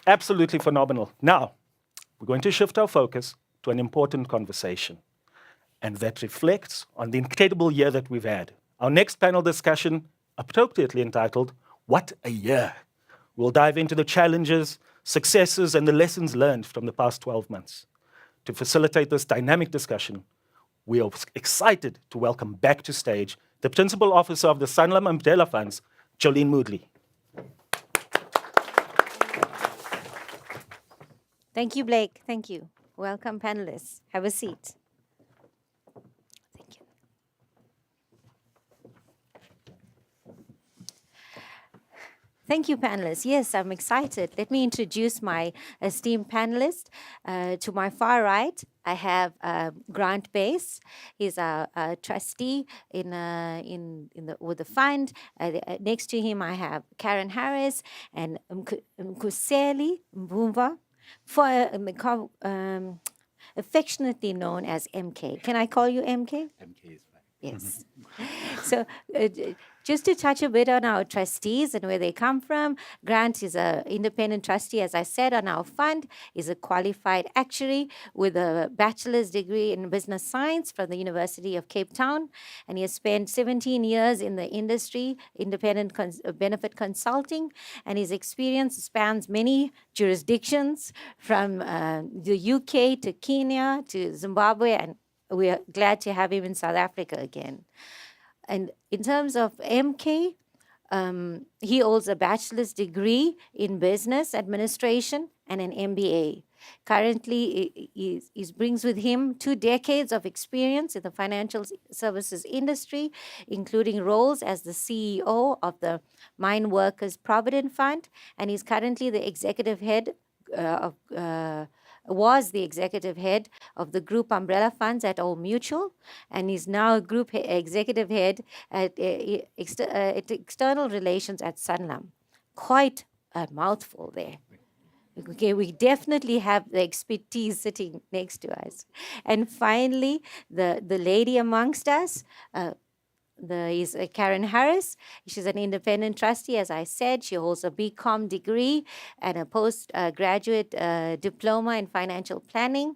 Absolutely phenomenal. Now, we're going to shift our focus to an important conversation, and that reflects on the incredible year that we've had. Our next panel discussion, appropriately entitled, What a Year. We'll dive into the challenges, successes, and the lessons learned from the past 12 months. To facilitate this dynamic discussion, we are excited to welcome back to stage the Principal Officer of the Sanlam Umbrella Funds, Jolene Moodley. Thank you, Blake. Thank you. Welcome, panelists. Have a seat. Thank you. Thank you, panelists. Yes, I'm excited. Let me introduce my esteemed panelist. To my far right, I have Grant Bass. He's a trustee with the fund. Next to him, I have Karen Harris and Mkuseli Mbumva, affectionately known as MK. Can I call you MK? MK is fine. Yes. So just to touch a bit on our trustees and where they come from, Grant is an independent trustee, as I said, on our fund. He's a qualified actuary with a bachelor's degree in business science from the University of Cape Town. And he has spent 17 years in the industry, independent benefit consulting. And his experience spans many jurisdictions from the UK to Kenya to Zimbabwe, and we are glad to have him in South Africa again. And in terms of MK, he holds a bachelor's degree in business administration and an MBA. Currently, he brings with him 2 decades of experience in the financial services industry, including roles as the CEO of the Mine Workers Provident Fund, and he's currently the executive head was the executive head of the group umbrella funds at Old Mutual, and is now group executive head at external relations at Sanlam. Quite a mouthful there. Okay, we definitely have the expertise sitting next to us. And finally, the lady amongst us, is Karen Harris. She's an independent trustee, as I said. She holds a BCom degree and a postgraduate diploma in financial planning.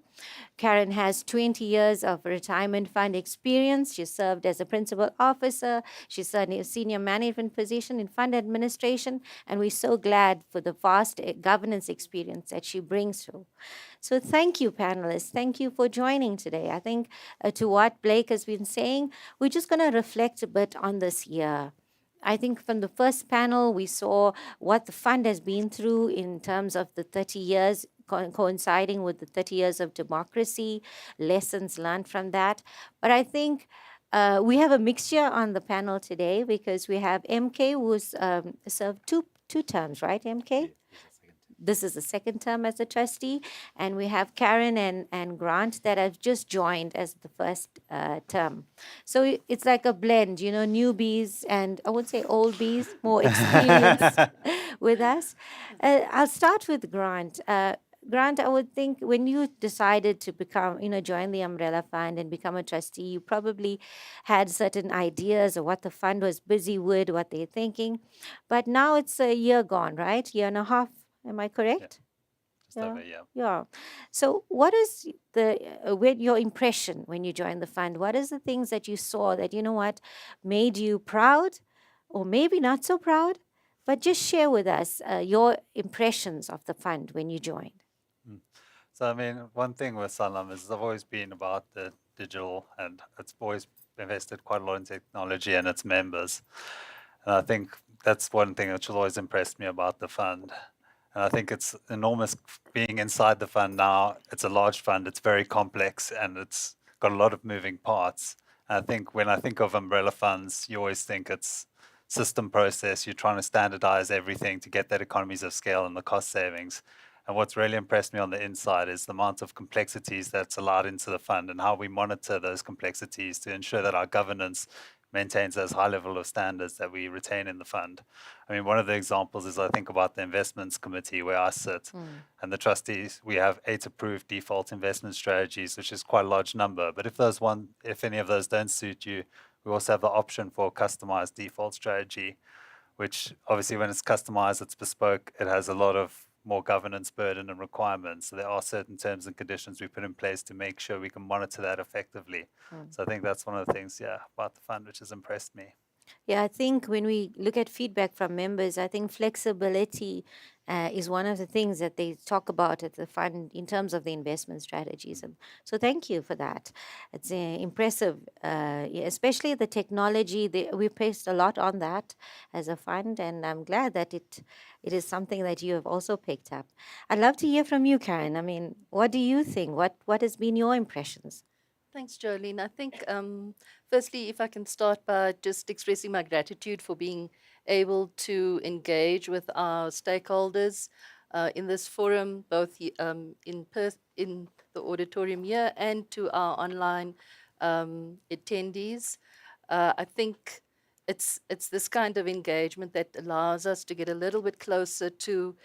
Karen has 20 years of retirement fund experience. She served as a principal officer. She's served in a senior management position in fund administration, and we're so glad for the vast governance experience that she brings through. So thank you, panelists. Thank you for joining today. I think to what Blake has been saying, we're just going to reflect a bit on this year. I think from the first panel, we saw what the fund has been through in terms of the 30 years, coinciding with the 30 years of democracy, lessons learned from that. But I think we have a mixture on the panel today because we have MK, who's served two terms, right, MK? This is the second term as a trustee, and we have Karen and Grant that have just joined as the first term. So it's like a blend, you know, newbies and I would say old bees, more experience with us. I'll start with Grant. Grant, I would think when you decided to become, join the umbrella fund and become a trustee, you probably had certain ideas of what the fund was busy with, what they're thinking. But now it's a year gone, right? Year and a half. Am I correct? Yeah. So what is your impression when you joined the fund? What is the things that you saw that, made you proud or maybe not so proud? But just share with us your impressions of the fund when you joined. So, one thing with Sanlam is I've always been about the digital, and it's always invested quite a lot in technology and its members. And I think that's one thing which has always impressed me about the fund. And I think it's enormous being inside the fund now. It's a large fund, it's very complex, and it's got a lot of moving parts. And I think when I think of umbrella funds, you always think it's system process. You're trying to standardize everything to get that economies of scale and the cost savings. And what's really impressed me on the inside is the amount of complexities that's allowed into the fund and how we monitor those complexities to ensure that our governance maintains those high level of standards that we retain in the fund. One of the examples is I think about the investments committee where I sit and the trustees, we have 8 approved default investment strategies, which is quite a large number. But if any of those don't suit you, we also have the option for a customized default strategy, which obviously when it's customized, it's bespoke, it has a lot of more governance burden and requirements. So there are certain terms and conditions we put in place to make sure we can monitor that effectively. So I think that's one of the things, about the fund which has impressed me. Yeah, I think when we look at feedback from members, I think flexibility is one of the things that they talk about at the fund in terms of the investment strategies. And so thank you for that. It's impressive, especially the technology. We placed a lot on that as a fund, and I'm glad that it is something that you have also picked up. I'd love to hear from you, Karen. What do you think? What has been your impressions? Thanks, Jolene. I think, firstly, if I can start by just expressing my gratitude for being able to engage with our stakeholders in this forum, both in the auditorium here and to our online attendees. I think it's this kind of engagement that allows us to get a little bit closer to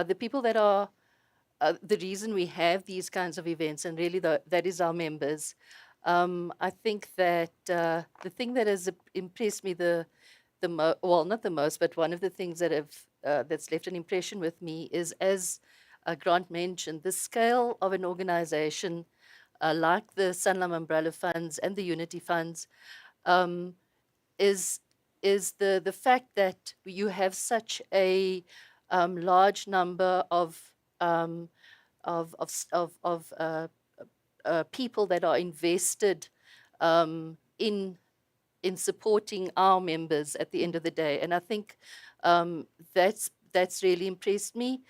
the people that are the reason we have these kinds of events, and really that is our members. I think that the thing that has impressed me well, not the most, but one of the things that that's left an impression with me is, as Grant mentioned, the scale of an organization like the Sanlam Umbrella Funds and the Unity Funds um, is the fact that you have such a large number of people that are invested in supporting our members at the end of the day. And I think that's really impressed me.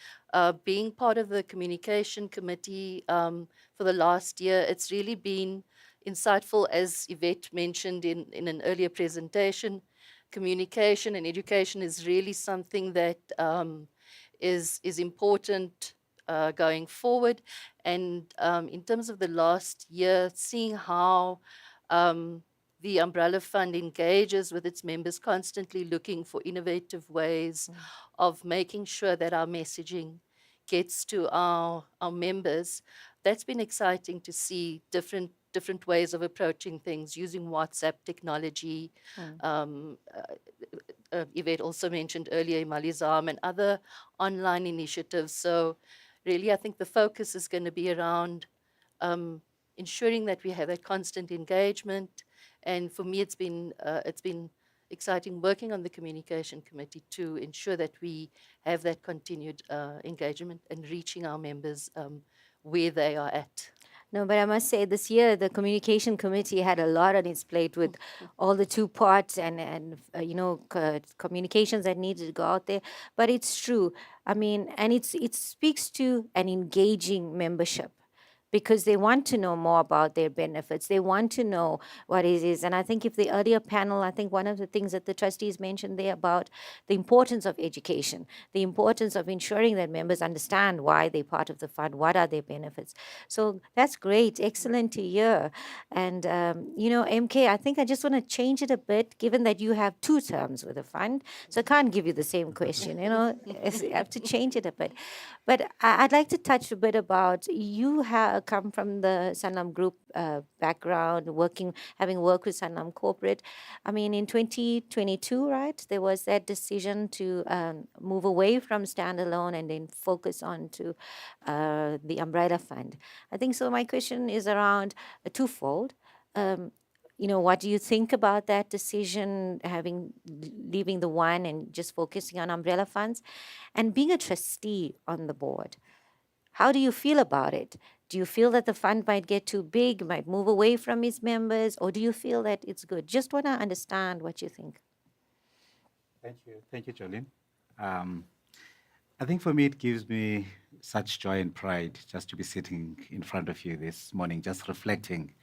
Being part of the communication committee for the last year, it's really been insightful, as Yvette mentioned in an earlier presentation. Communication and education is really something that is important going forward. And in terms of the last year, seeing how the Umbrella Fund engages with its members, constantly looking for innovative ways of making sure that our messaging gets to our members. That's been exciting to see different ways of approaching things using WhatsApp technology. Yvette also mentioned earlier Imalizam and other online initiatives. So really, I think the focus is going to be around ensuring that we have that constant engagement. And for me, it's been exciting working on the communication committee to ensure that we have that continued engagement and reaching our members where they are at. No, but I must say this year the communication committee had a lot on its plate with all the two parts and communications that needed to go out there. But it's true. I mean, and it speaks to an engaging membership, because they want to know more about their benefits. They want to know what it is. And I think if the earlier panel, I think one of the things that the trustees mentioned there about the importance of education, the importance of ensuring that members understand why they're part of the fund, what are their benefits. So that's great, excellent to hear. And, MK, I think I just want to change it a bit, given that you have 2 terms with the fund. So I can't give you the same question, I have to change it a bit. But I'd like to touch a bit about, you have come from the Sanlam Group background, having worked with Sanlam Corporate. I mean, in 2022, right, there was that decision to move away from standalone and then focus on to the Umbrella Fund. I think so. My question is around twofold. What do you think about that decision, leaving the one and just focusing on umbrella funds? And being a trustee on the board, how do you feel about it? Do you feel that the fund might get too big, might move away from its members, or do you feel that it's good? Just want to understand what you think. Thank you, Jolene. I think for me, it gives me such joy and pride just to be sitting in front of you this morning, just reflecting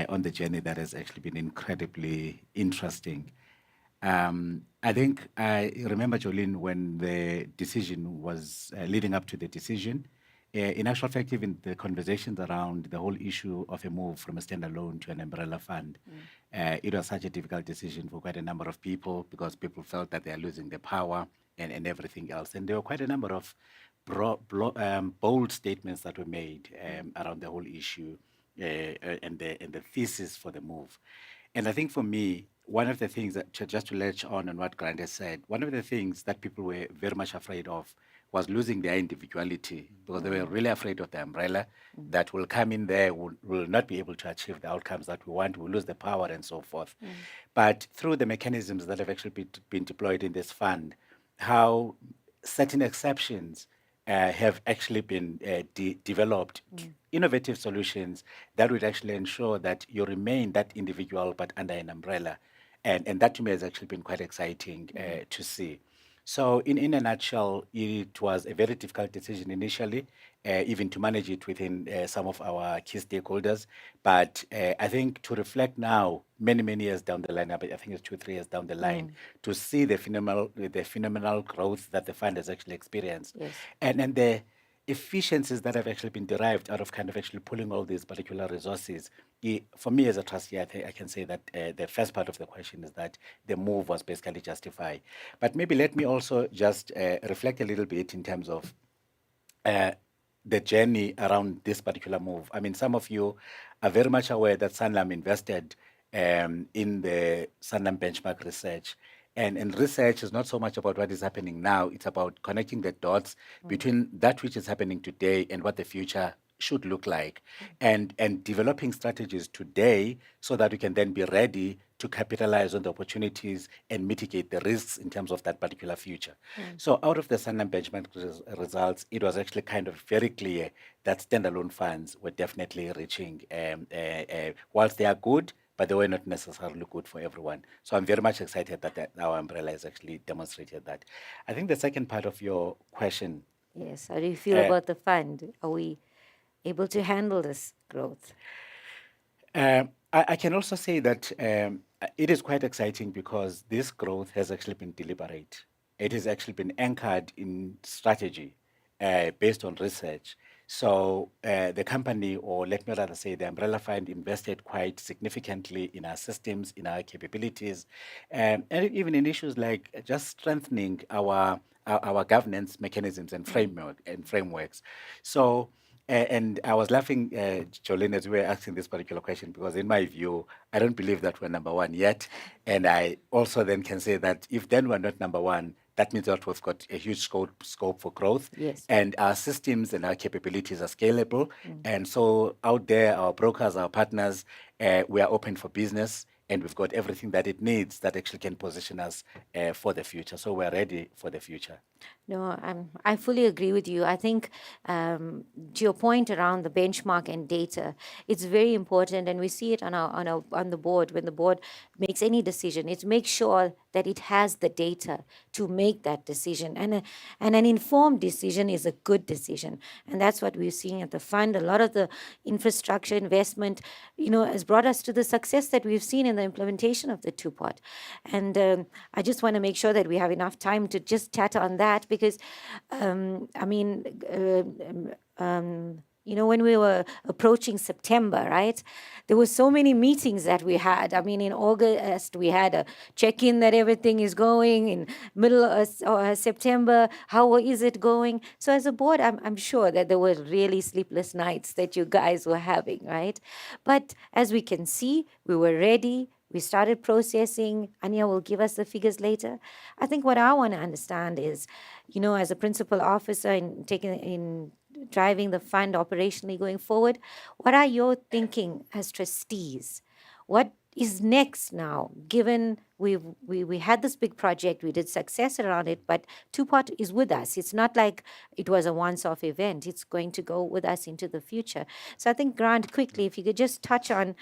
on the journey that has actually been incredibly interesting. I think I remember, Jolene, when the decision was leading up to the decision. In actual fact, even the conversations around the whole issue of a move from a standalone to an umbrella fund, it was such a difficult decision for quite a number of people, because people felt that they are losing their power and everything else. And there were quite a number of bold statements that were made around the whole issue and the thesis for the move. And I think for me, one of the things that, just to latch on what Grant has said, one of the things that people were very much afraid of was losing their individuality, because they were really afraid of the umbrella that will come in there, will not be able to achieve the outcomes that we want, will lose the power and so forth. But through the mechanisms that have actually been deployed in this fund, how certain exceptions have actually been developed, innovative solutions that would actually ensure that you remain that individual but under an umbrella. And that to me has actually been quite exciting to see. So, in a nutshell, it was a very difficult decision initially, even to manage it within some of our key stakeholders. But I think to reflect now, many years down the line, I think it's 2, 3 years down the line, to see the phenomenal growth that the fund has actually experienced, Yes. and the efficiencies that have actually been derived out of kind of actually pulling all these particular resources. For me as a trustee, I think I can say that the first part of the question is that the move was basically justified. But maybe let me also just reflect a little bit in terms of the journey around this particular move. I mean, some of you are very much aware that Sanlam invested in the Sanlam benchmark research. And research is not so much about what is happening now, it's about connecting the dots between that which is happening today and what the future should look like, and developing strategies today so that we can then be ready to capitalize on the opportunities and mitigate the risks in terms of that particular future. So out of the Sanlam benchmark results, it was actually kind of very clear that standalone funds were definitely reaching, whilst they are good, but they were not necessarily good for everyone. So I'm very much excited that our umbrella has actually demonstrated that. I think the second part of your question, Yes. How do you feel about the fund? Are we able to handle this growth? I can also say that it is quite exciting because this growth has actually been deliberate. It has actually been anchored in strategy based on research. So the company, or let me rather say the umbrella fund, invested quite significantly in our systems, in our capabilities, and even in issues like just strengthening our governance mechanisms and frameworks. So and I was laughing, Jolene, as we were asking this particular question, because in my view, I don't believe that we're number one yet. And I also then can say that if then we're not number one, that means that we've got a huge scope for growth. Yes. And our systems and our capabilities are scalable. And so out there, our brokers, our partners, we are open for business. And we've got everything that it needs that actually can position us for the future. So we're ready for the future. No, I fully agree with you. I think to your point around the benchmark and data, it's very important, and we see it on the board. When the board makes any decision, it makes sure that it has the data to make that decision, and an informed decision is a good decision, and that's what we're seeing at the fund. A lot of the infrastructure investment, has brought us to the success that we've seen in the implementation of the two-pot, and I just want to make sure that we have enough time to just chat on that. Because, when we were approaching September, right, there were so many meetings that we had. I mean, in August, we had a check-in that everything is going. In middle of September, how is it going? So as a board, I'm sure that there were really sleepless nights that you guys were having, right? But as we can see, we were ready. We started processing. Anya will give us the figures later. I think what I want to understand is, as a principal officer in driving the fund operationally going forward, what are your thinking as trustees? What is next now, given we had this big project, we did success around it, but two-pot is with us. It's not like it was a once-off event. It's going to go with us into the future. So I think, Grant, quickly, if you could just touch on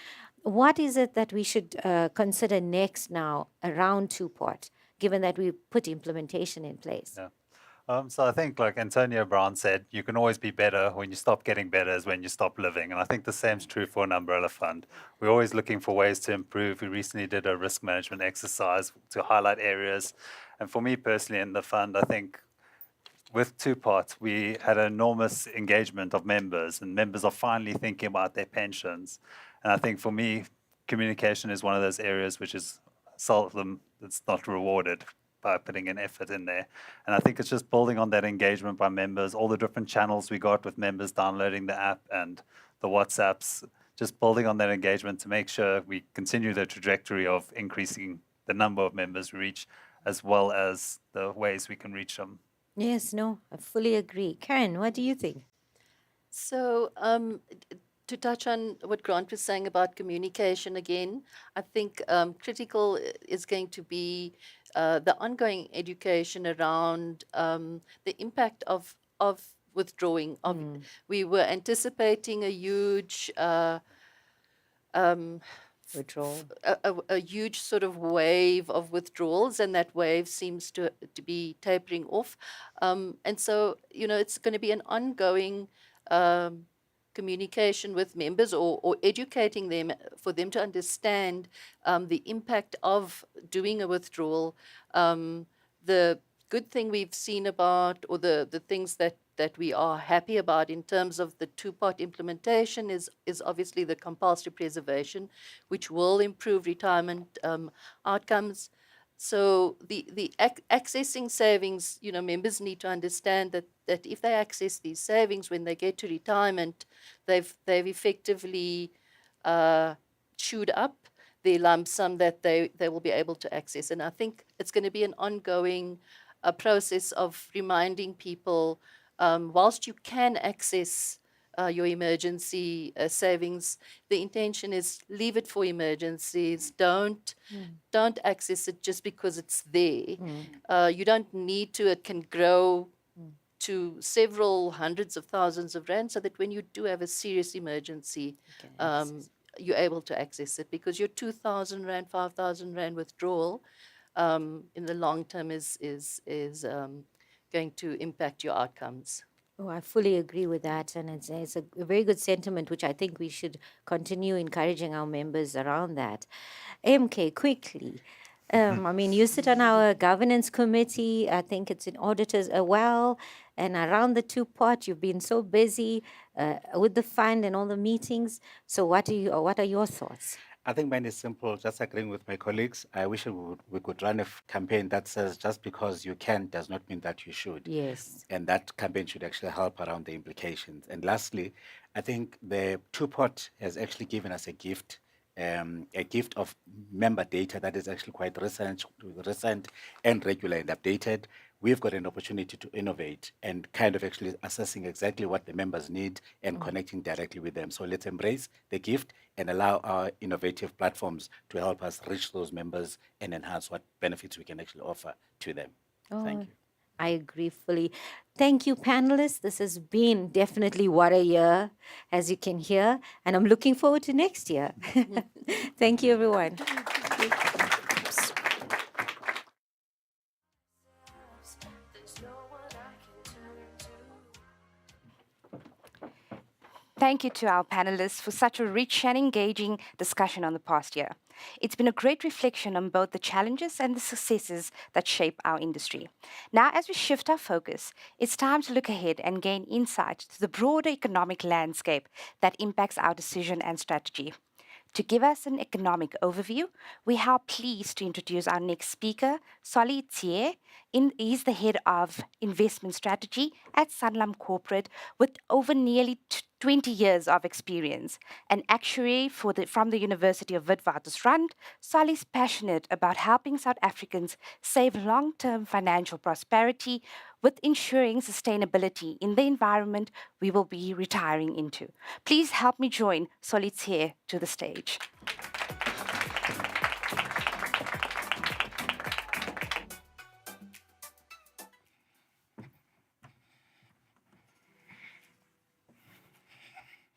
what is it that we should consider next now around two-pot, given that we put implementation in place? Yeah. So I think, like Antonio Brown said, you can always be better. When you stop getting better is when you stop living. And I think the same's true for an umbrella fund. We're always looking for ways to improve. We recently did a risk management exercise to highlight areas. And for me personally in the fund, I think with two-pot, we had an enormous engagement of members, and members are finally thinking about their pensions. And I think for me, communication is one of those areas which is seldom, it's not rewarded by putting an effort in there. And I think it's just building on that engagement by members, all the different channels we got with members downloading the app and the WhatsApps, just building on that engagement to make sure we continue the trajectory of increasing the number of members we reach, as well as the ways we can reach them. Yes, no, I fully agree. Karen, what do you think? So, to touch on what Grant was saying about communication again, I think critical is going to be the ongoing education around the impact of withdrawing. We were anticipating a huge Withdrawal. a huge sort of wave of withdrawals, and that wave seems to be tapering off. And so, it's going to be an ongoing communication with members, or educating them for them to understand the impact of doing a withdrawal. The good thing we've seen about, or the things that we are happy about in terms of the two-part implementation is obviously the compulsory preservation, which will improve retirement outcomes. So the accessing savings, members need to understand that if they access these savings when they get to retirement, they've effectively chewed up their lump sum that they will be able to access. And I think it's going to be an ongoing process of reminding people, whilst you can access your emergency savings, the intention is leave it for emergencies. Don't access it just because it's there. You don't need to. It can grow to several hundreds of thousands of rand, so that when you do have a serious emergency, you're able to access it, because your 2,000 rand, 5,000 rand withdrawal in the long term is going to impact your outcomes. Oh, I fully agree with that. And it's a very good sentiment, which I think we should continue encouraging our members around that. MK, quickly. I mean, you sit on our governance committee. I think it's in auditors as well. And around the two-pot, you've been so busy with the fund and all the meetings. So what are your thoughts? I think mine is simple, just agreeing with my colleagues. I wish we could run a campaign that says just because you can does not mean that you should. Yes. And that campaign should actually help around the implications. And lastly, I think the two-pot has actually given us a gift of member data that is actually quite recent and regular and updated. We've got an opportunity to innovate and kind of actually assessing exactly what the members need and connecting directly with them. So let's embrace the gift and allow our innovative platforms to help us reach those members and enhance what benefits we can actually offer to them. Thank you. I agree fully. Thank you, panelists. This has been definitely what a year, as you can hear, and I'm looking forward to next year. Thank you, everyone. Thank you to our panelists for such a rich and engaging discussion on the past year. It's been a great reflection on both the challenges and the successes that shape our industry. Now, as we shift our focus, it's time to look ahead and gain insight to the broader economic landscape that impacts our decision and strategy. To give us an economic overview, we are pleased to introduce our next speaker, Solly Tsie. He's the head of investment strategy at Sanlam Corporate with over nearly 20 years of experience. An actuary from the University of Witwatersrand, Solly is passionate about helping South Africans save long-term financial prosperity with ensuring sustainability in the environment we will be retiring into. Please help me join Solly Tsie to the stage.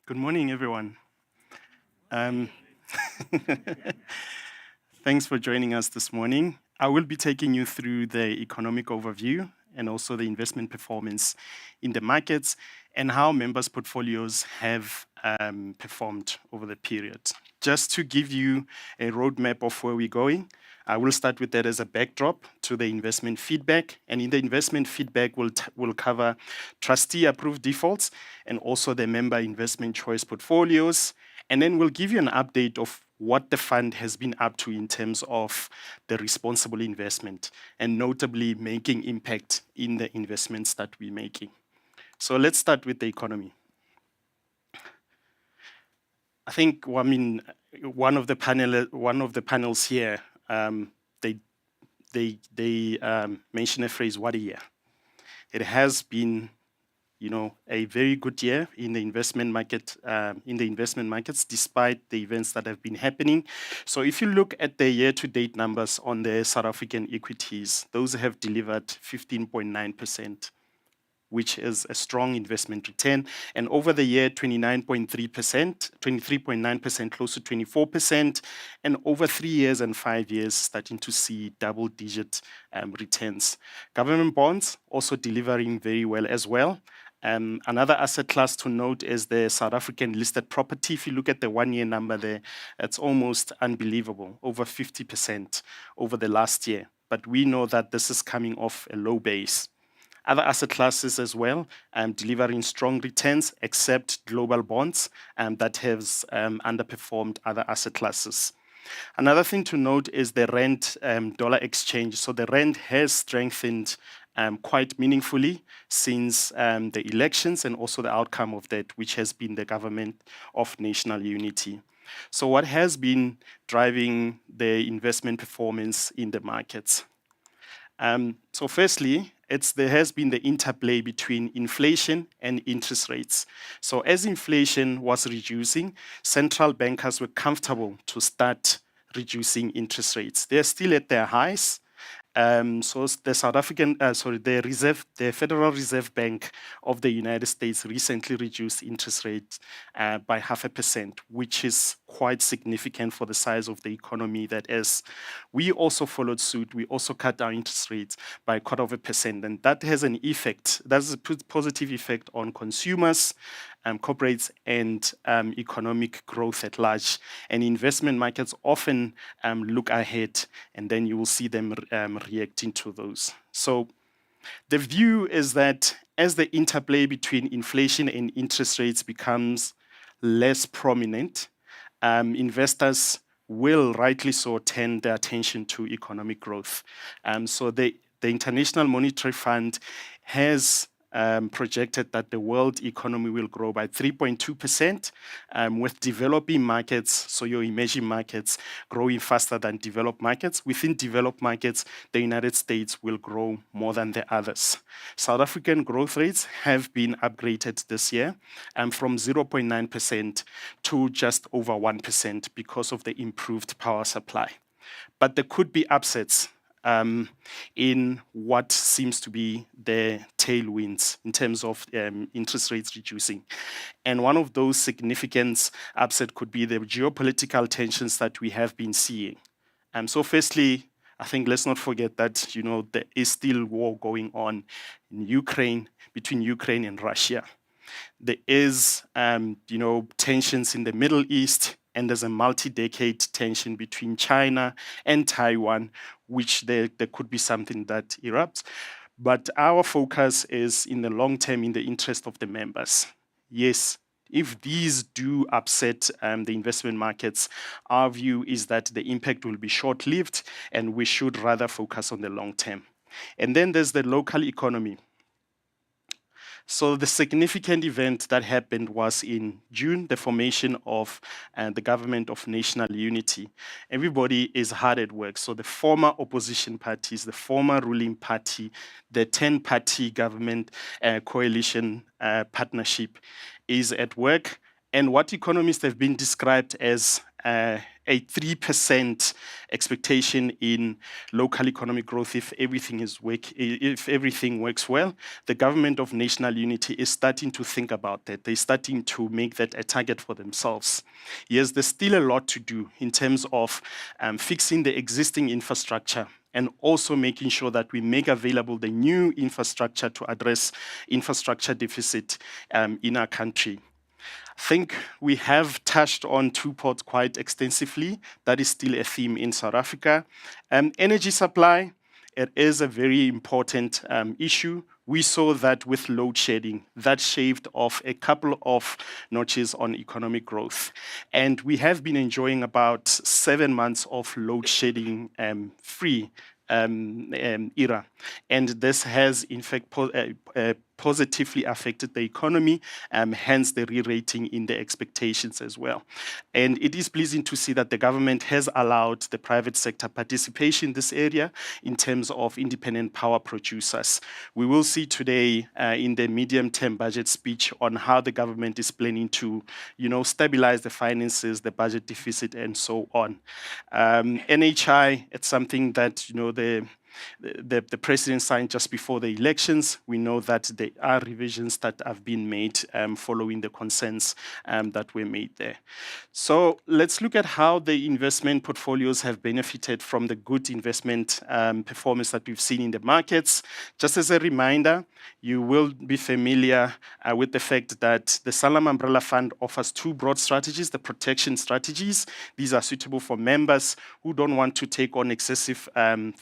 Good morning, everyone. Thanks for joining us this morning. I will be taking you through the economic overview and also the investment performance in the markets and how members' portfolios have performed over the period. Just to give you a roadmap of where we're going, I will start with that as a backdrop to the investment feedback. And in the investment feedback, we'll cover trustee-approved defaults and also the member investment choice portfolios. And then we'll give you an update of what the fund has been up to in terms of the responsible investment and notably making impact in the investments that we're making. So let's start with the economy. I think, one of the panels here, they mention a phrase, what a year. It has been, a very good year in the investment markets, despite the events that have been happening. So if you look at the year-to-date numbers on the South African equities, those have delivered 15.9%, which is a strong investment return. And over the year, 29.3%, 23.9%, close to 24%. And over 3 years and 5 years, starting to see double-digit returns. Government bonds also delivering very well as well. Another asset class to note is the South African listed property. If you look at the 1-year number there, it's almost unbelievable, over 50% over the last year. But we know that this is coming off a low base. Other asset classes as well, delivering strong returns, except global bonds that has underperformed other asset classes. Another thing to note is the rand dollar exchange. So the rand has strengthened quite meaningfully since the elections and also the outcome of that, which has been the government of national unity. So what has been driving the investment performance in the markets? So firstly, there has been the interplay between inflation and interest rates. So as inflation was reducing, central bankers were comfortable to start reducing interest rates. They're still at their highs. So the Federal Reserve Bank of the United States recently reduced interest rates by 0.5%, which is quite significant for the size of the economy that is. We also followed suit. We also cut our interest rates by 0.25%, and that has an effect. That's a positive effect on consumers, corporates, and economic growth at large. And investment markets often look ahead, and then you will see them reacting to those. So the view is that as the interplay between inflation and interest rates becomes less prominent, investors will rightly so turn their attention to economic growth. So the International Monetary Fund has projected that the world economy will grow by 3.2%, with developing markets, so your emerging markets, growing faster than developed markets. Within developed markets, the United States will grow more than the others. South African growth rates have been upgraded this year from 0.9% to just over 1% because of the improved power supply. But there could be upsets in what seems to be the tailwinds in terms of interest rates reducing. And one of those significant upset could be the geopolitical tensions that we have been seeing. So firstly, I think let's not forget that, there is still war going on in Ukraine, between Ukraine and Russia. There is, tensions in the Middle East, and there's a multi-decade tension between China and Taiwan, which there could be something that erupts. But our focus is in the long term, in the interest of the members. Yes, if these do upset the investment markets, our view is that the impact will be short-lived, and we should rather focus on the long term. And then there's the local economy. So the significant event that happened was in June, the formation of the government of national unity. Everybody is hard at work. So the former opposition parties, the former ruling party, the 10-party government coalition partnership is at work. And what economists have been described as a 3% expectation in local economic growth if everything works well. The government of national unity is starting to think about that. They're starting to make that a target for themselves. Yes, there's still a lot to do in terms of fixing the existing infrastructure and also making sure that we make available the new infrastructure to address infrastructure deficit in our country. I think we have touched on two ports quite extensively. That is still a theme in South Africa. Energy supply, it is a very important issue. We saw that with load shedding, that shaved off a couple of notches on economic growth. And we have been enjoying about 7 months of load shedding free era. And this has, in fact, positively affected the economy, hence the re-rating in the expectations as well. And it is pleasing to see that the government has allowed the private sector participation in this area in terms of independent power producers. We will see today in the medium-term budget speech on how the government is planning to, stabilize the finances, the budget deficit, and so on. NHI, it's something that, the president signed just before the elections. We know that there are revisions that have been made following the concerns that were made there. So let's look at how the investment portfolios have benefited from the good investment performance that we've seen in the markets. Just as a reminder, you will be familiar with the fact that the Sanlam Umbrella Fund offers two broad strategies, the protection strategies. These are suitable for members who don't want to take on excessive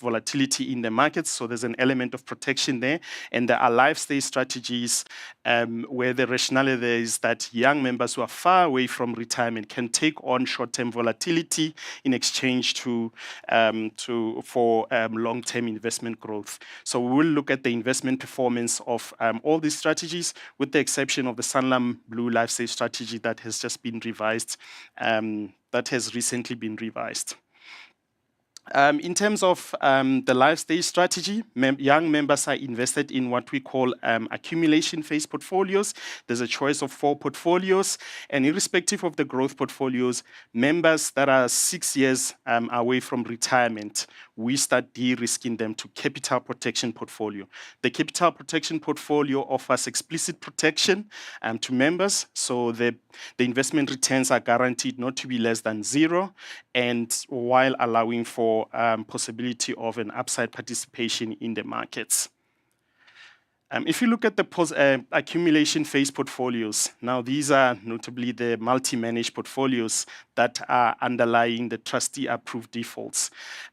volatility in the markets, so there's an element of protection there. And there are lifestyle strategies where the rationale there is that young members who are far away from retirement can take on short-term volatility in exchange for long-term investment growth. So we will look at the investment performance of all these strategies, with the exception of the Sanlam Blue Lifestyle strategy that has just been revised, that has recently been revised. In terms of the lifestyle strategy, young members are invested in what we call accumulation phase portfolios. There's a choice of 4 portfolios, and irrespective of the growth portfolios, members that are 6 years away from retirement, we start de-risking them to capital protection portfolio. The capital protection portfolio offers explicit protection to members, so the investment returns are guaranteed not to be less than 0, and while allowing for possibility of an upside participation in the markets. If you look at the accumulation phase portfolios, now these are notably the multi-managed portfolios that are underlying the trustee-approved defaults.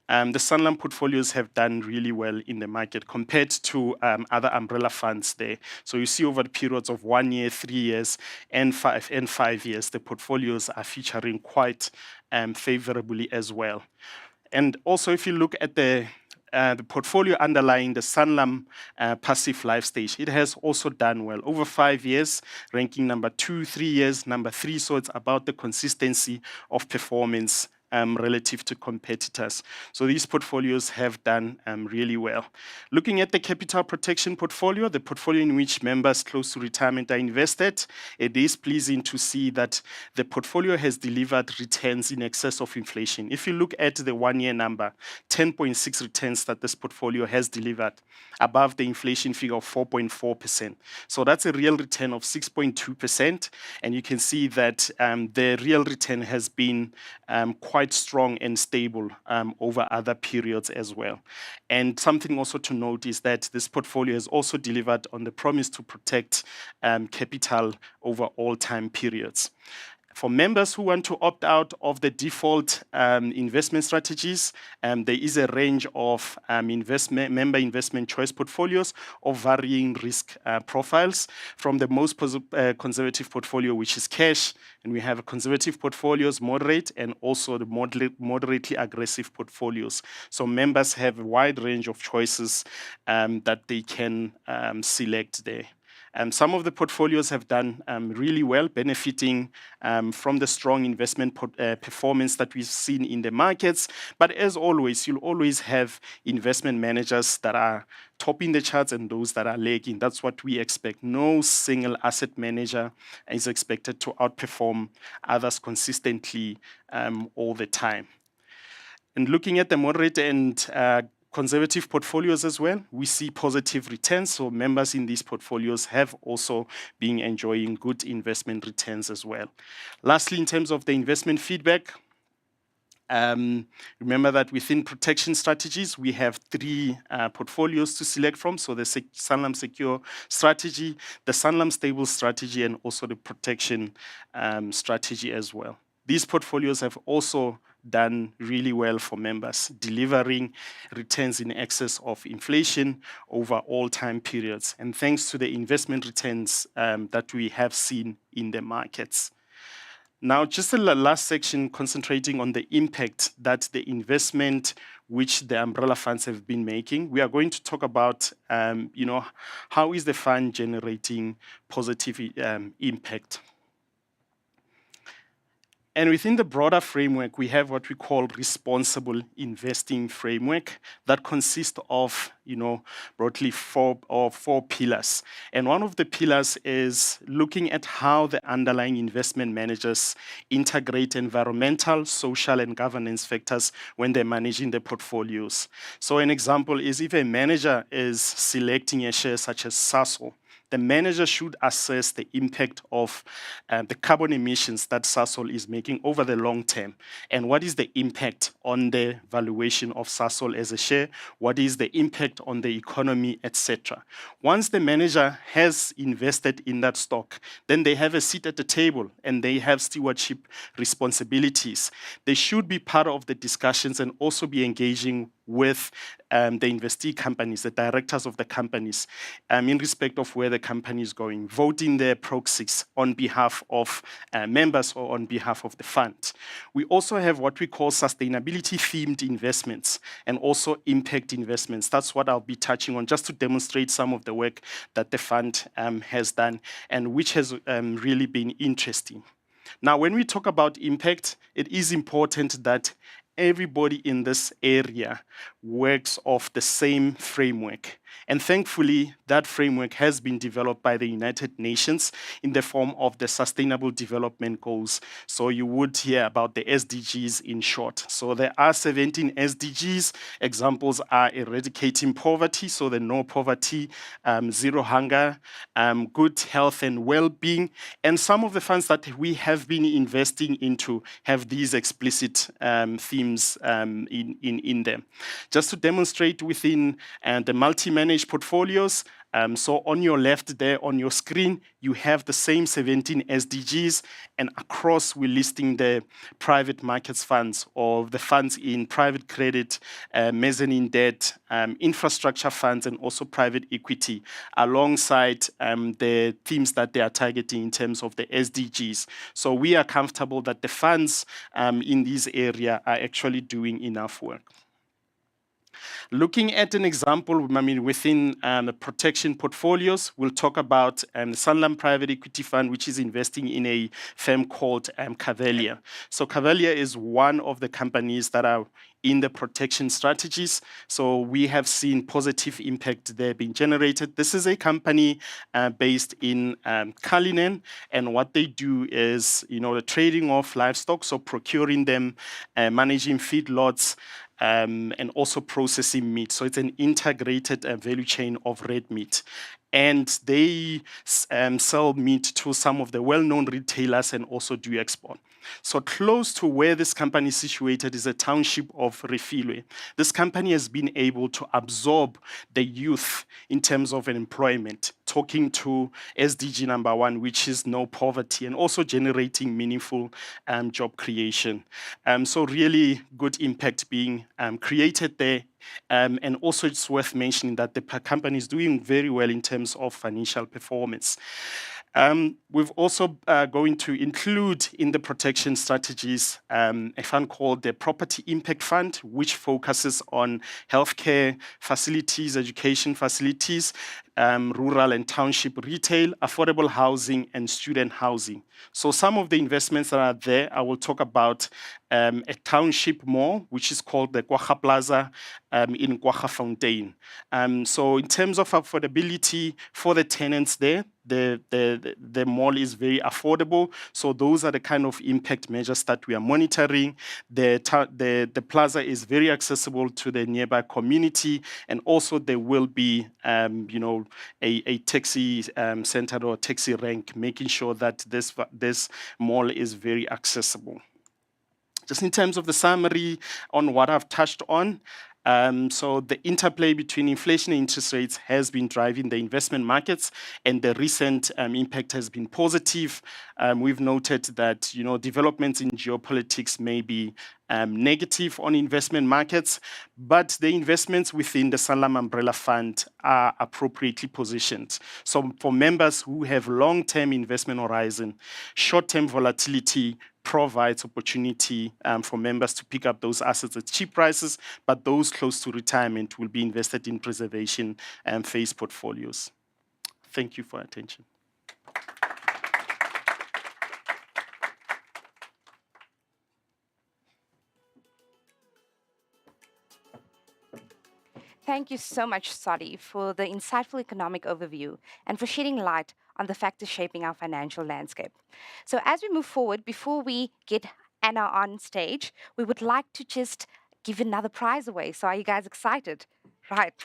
The Sanlam portfolios have done really well in the market compared to other umbrella funds there. So you see over the periods of 1 year, 3 years, and 5 years, the portfolios are featuring quite favorably as well. And also, if you look at the portfolio underlying the Sanlam passive life stage, it has also done well. Over 5 years, ranking number 2, 3 years, number 3, so it's about the consistency of performance relative to competitors. So these portfolios have done really well. Looking at the capital protection portfolio, the portfolio in which members close to retirement are invested, it is pleasing to see that the portfolio has delivered returns in excess of inflation. If you look at the 1-year number, 10.6 returns that this portfolio has delivered, above the inflation figure of 4.4%. So that's a real return of 6.2%, and you can see that the real return has been quite strong and stable over other periods as well. And something also to note is that this portfolio has also delivered on the promise to protect capital over all time periods. For members who want to opt out of the default investment strategies, there is a range of member investment choice portfolios of varying risk profiles, from the most conservative portfolio, which is cash, and we have conservative portfolios, moderate, and also the moderately aggressive portfolios. So members have a wide range of choices that they can select there. Some of the portfolios have done really well, benefiting from the strong investment performance that we've seen in the markets. But as always, you'll always have investment managers that are topping the charts and those that are lagging. That's what we expect. No single asset manager is expected to outperform others consistently all the time. And looking at the moderate and conservative portfolios as well, we see positive returns. So members in these portfolios have also been enjoying good investment returns as well. Lastly, in terms of the investment feedback, remember that within protection strategies, we have 3 portfolios to select from. So the Sanlam Secure strategy, the Sanlam Stable strategy, and also the protection strategy as well. These portfolios have also done really well for members, delivering returns in excess of inflation over all time periods, and thanks to the investment returns that we have seen in the markets. Now, just the last section concentrating on the impact that the investment which the umbrella funds have been making. We are going to talk about, how is the fund generating positive impact. And within the broader framework, we have what we call responsible investing framework that consists of, broadly four pillars. And one of the pillars is looking at how the underlying investment managers integrate environmental, social, and governance factors when they're managing their portfolios. So an example is if a manager is selecting a share such as Sasol, the manager should assess the impact of the carbon emissions that Sasol is making over the long term. And what is the impact on the valuation of Sasol as a share? What is the impact on the economy, etc.? Once the manager has invested in that stock, then they have a seat at the table and they have stewardship responsibilities. They should be part of the discussions and also be engaging with the investee companies, the directors of the companies, in respect of where the company is going, voting their proxies on behalf of members or on behalf of the fund. We also have what we call sustainability-themed investments and also impact investments. That's what I'll be touching on just to demonstrate some of the work that the fund has done and which has really been interesting. Now, when we talk about impact, it is important that everybody in this area works off the same framework. And thankfully, that framework has been developed by the United Nations in the form of the Sustainable Development Goals. So you would hear about the SDGs in short. So there are 17 SDGs. Examples are eradicating poverty, so the no poverty, zero hunger, good health and well-being. And some of the funds that we have been investing into have these explicit themes in them. Just to demonstrate within the multi-managed portfolios, so on your left there on your screen, you have the same 17 SDGs, and across we're listing the private markets funds or the funds in private credit, mezzanine debt, infrastructure funds, and also private equity, alongside the themes that they are targeting in terms of the SDGs. So we are comfortable that the funds in this area are actually doing enough work. Looking at an example, within the protection portfolios, we'll talk about the Sanlam Private Equity Fund, which is investing in a firm called Cavalier. So Cavalier is one of the companies that are in the protection strategies. So we have seen positive impact there being generated. This is a company based in Cullinan, and what they do is, the trading of livestock, so procuring them, managing feedlots, and also processing meat. So it's an integrated value chain of red meat. And they sell meat to some of the well-known retailers and also do export. So close to where this company is situated is a township of Refilwe. This company has been able to absorb the youth in terms of employment, talking to SDG number 1, which is no poverty, and also generating meaningful job creation. So really good impact being created there. And also it's worth mentioning that the company is doing very well in terms of financial performance. We've also going to include in the protection strategies a fund called the Property Impact Fund, which focuses on healthcare facilities, education facilities, rural and township retail, affordable housing, and student housing. So some of the investments that are there, I will talk about a township mall, which is called the Kwaga Plaza in Kwaggafontein. So in terms of affordability for the tenants there, the mall is very affordable. So those are the kind of impact measures that we are monitoring. The plaza is very accessible to the nearby community, and also there will be, a taxi center or taxi rank, making sure that this mall is very accessible. Just in terms of the summary on what I've touched on, so the interplay between inflation and interest rates has been driving the investment markets, and the recent impact has been positive. We've noted that developments in geopolitics may be negative on investment markets, but the investments within the Sanlam Umbrella Fund are appropriately positioned. So for members who have long-term investment horizon, short-term volatility provides opportunity for members to pick up those assets at cheap prices, but those close to retirement will be invested in preservation and phase portfolios. Thank you for your attention. Thank you so much, Sadi, for the insightful economic overview and for shedding light on the factors shaping our financial landscape. So, as we move forward, before we get Anna on stage, we would like to just give another prize away. So, are you guys excited? Right.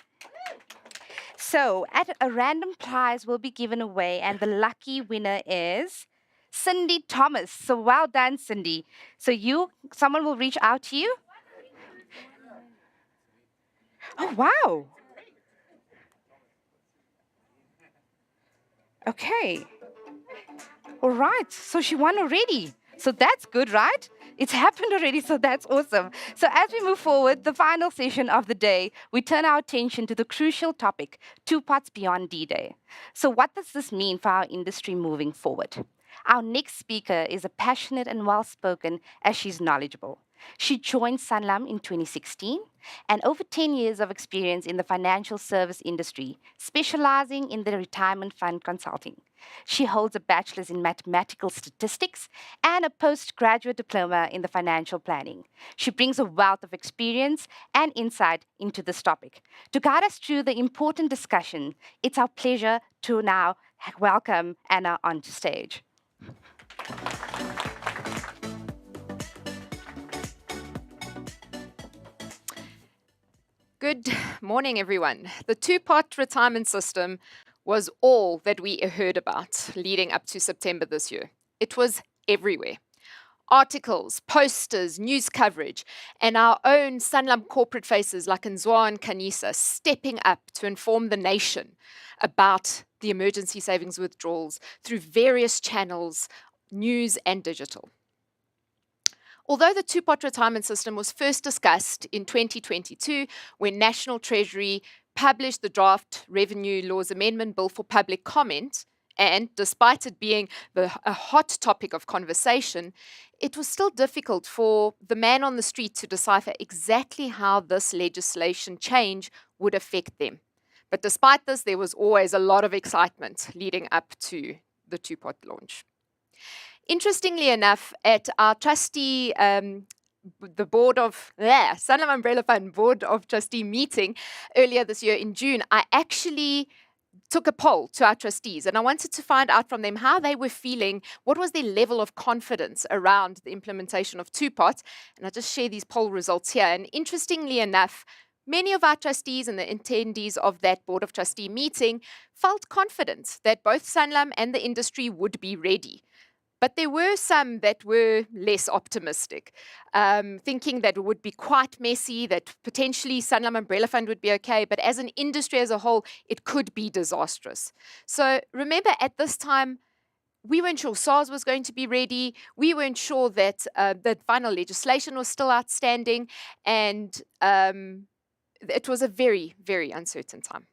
So, at a random prize will be given away, and the lucky winner is Cindy Thomas. So, well done, Cindy. So, someone will reach out to you. Oh, wow. Okay. All right. So she won already. So that's good, right? It's happened already, so that's awesome. So as we move forward, the final session of the day, we turn our attention to the crucial topic, two parts beyond D-Day. So what does this mean for our industry moving forward? Our next speaker is a passionate and well-spoken as she's knowledgeable. She joined Sanlam in 2016 and over 10 years of experience in the financial service industry, specializing in the retirement fund consulting. She holds a bachelor's in mathematical statistics and a postgraduate diploma in the financial planning. She brings a wealth of experience and insight into this topic. To guide us through the important discussion, it's our pleasure to now welcome Anna onto stage. Good morning, everyone. The two-part retirement system was all that we heard about leading up to September this year. It was everywhere. Articles, posters, news coverage, and our own Sanlam corporate faces like Nzwa and Kanisa stepping up to inform the nation about the emergency savings withdrawals through various channels, news and digital. Although the two-part retirement system was first discussed in 2022 when National Treasury published the draft Revenue Laws Amendment Bill for public comment, and despite it being a hot topic of conversation, it was still difficult for the man on the street to decipher exactly how this legislation change would affect them. But despite this, there was always a lot of excitement leading up to the two-part launch. Interestingly enough, at our trustee, the board of Sanlam Umbrella Fund Board of Trustee meeting earlier this year in June, I actually took a poll to our trustees and I wanted to find out from them how they were feeling, what was their level of confidence around the implementation of two-part. And I'll just share these poll results here. And interestingly enough, many of our trustees and the attendees of that Board of Trustee meeting felt confident that both Sanlam and the industry would be ready. But there were some that were less optimistic, thinking that it would be quite messy, that potentially Sanlam Umbrella Fund would be okay, but as an industry as a whole, it could be disastrous. So remember, at this time, we weren't sure SARS was going to be ready. We weren't sure that the final legislation was still outstanding, and it was a very, very uncertain time.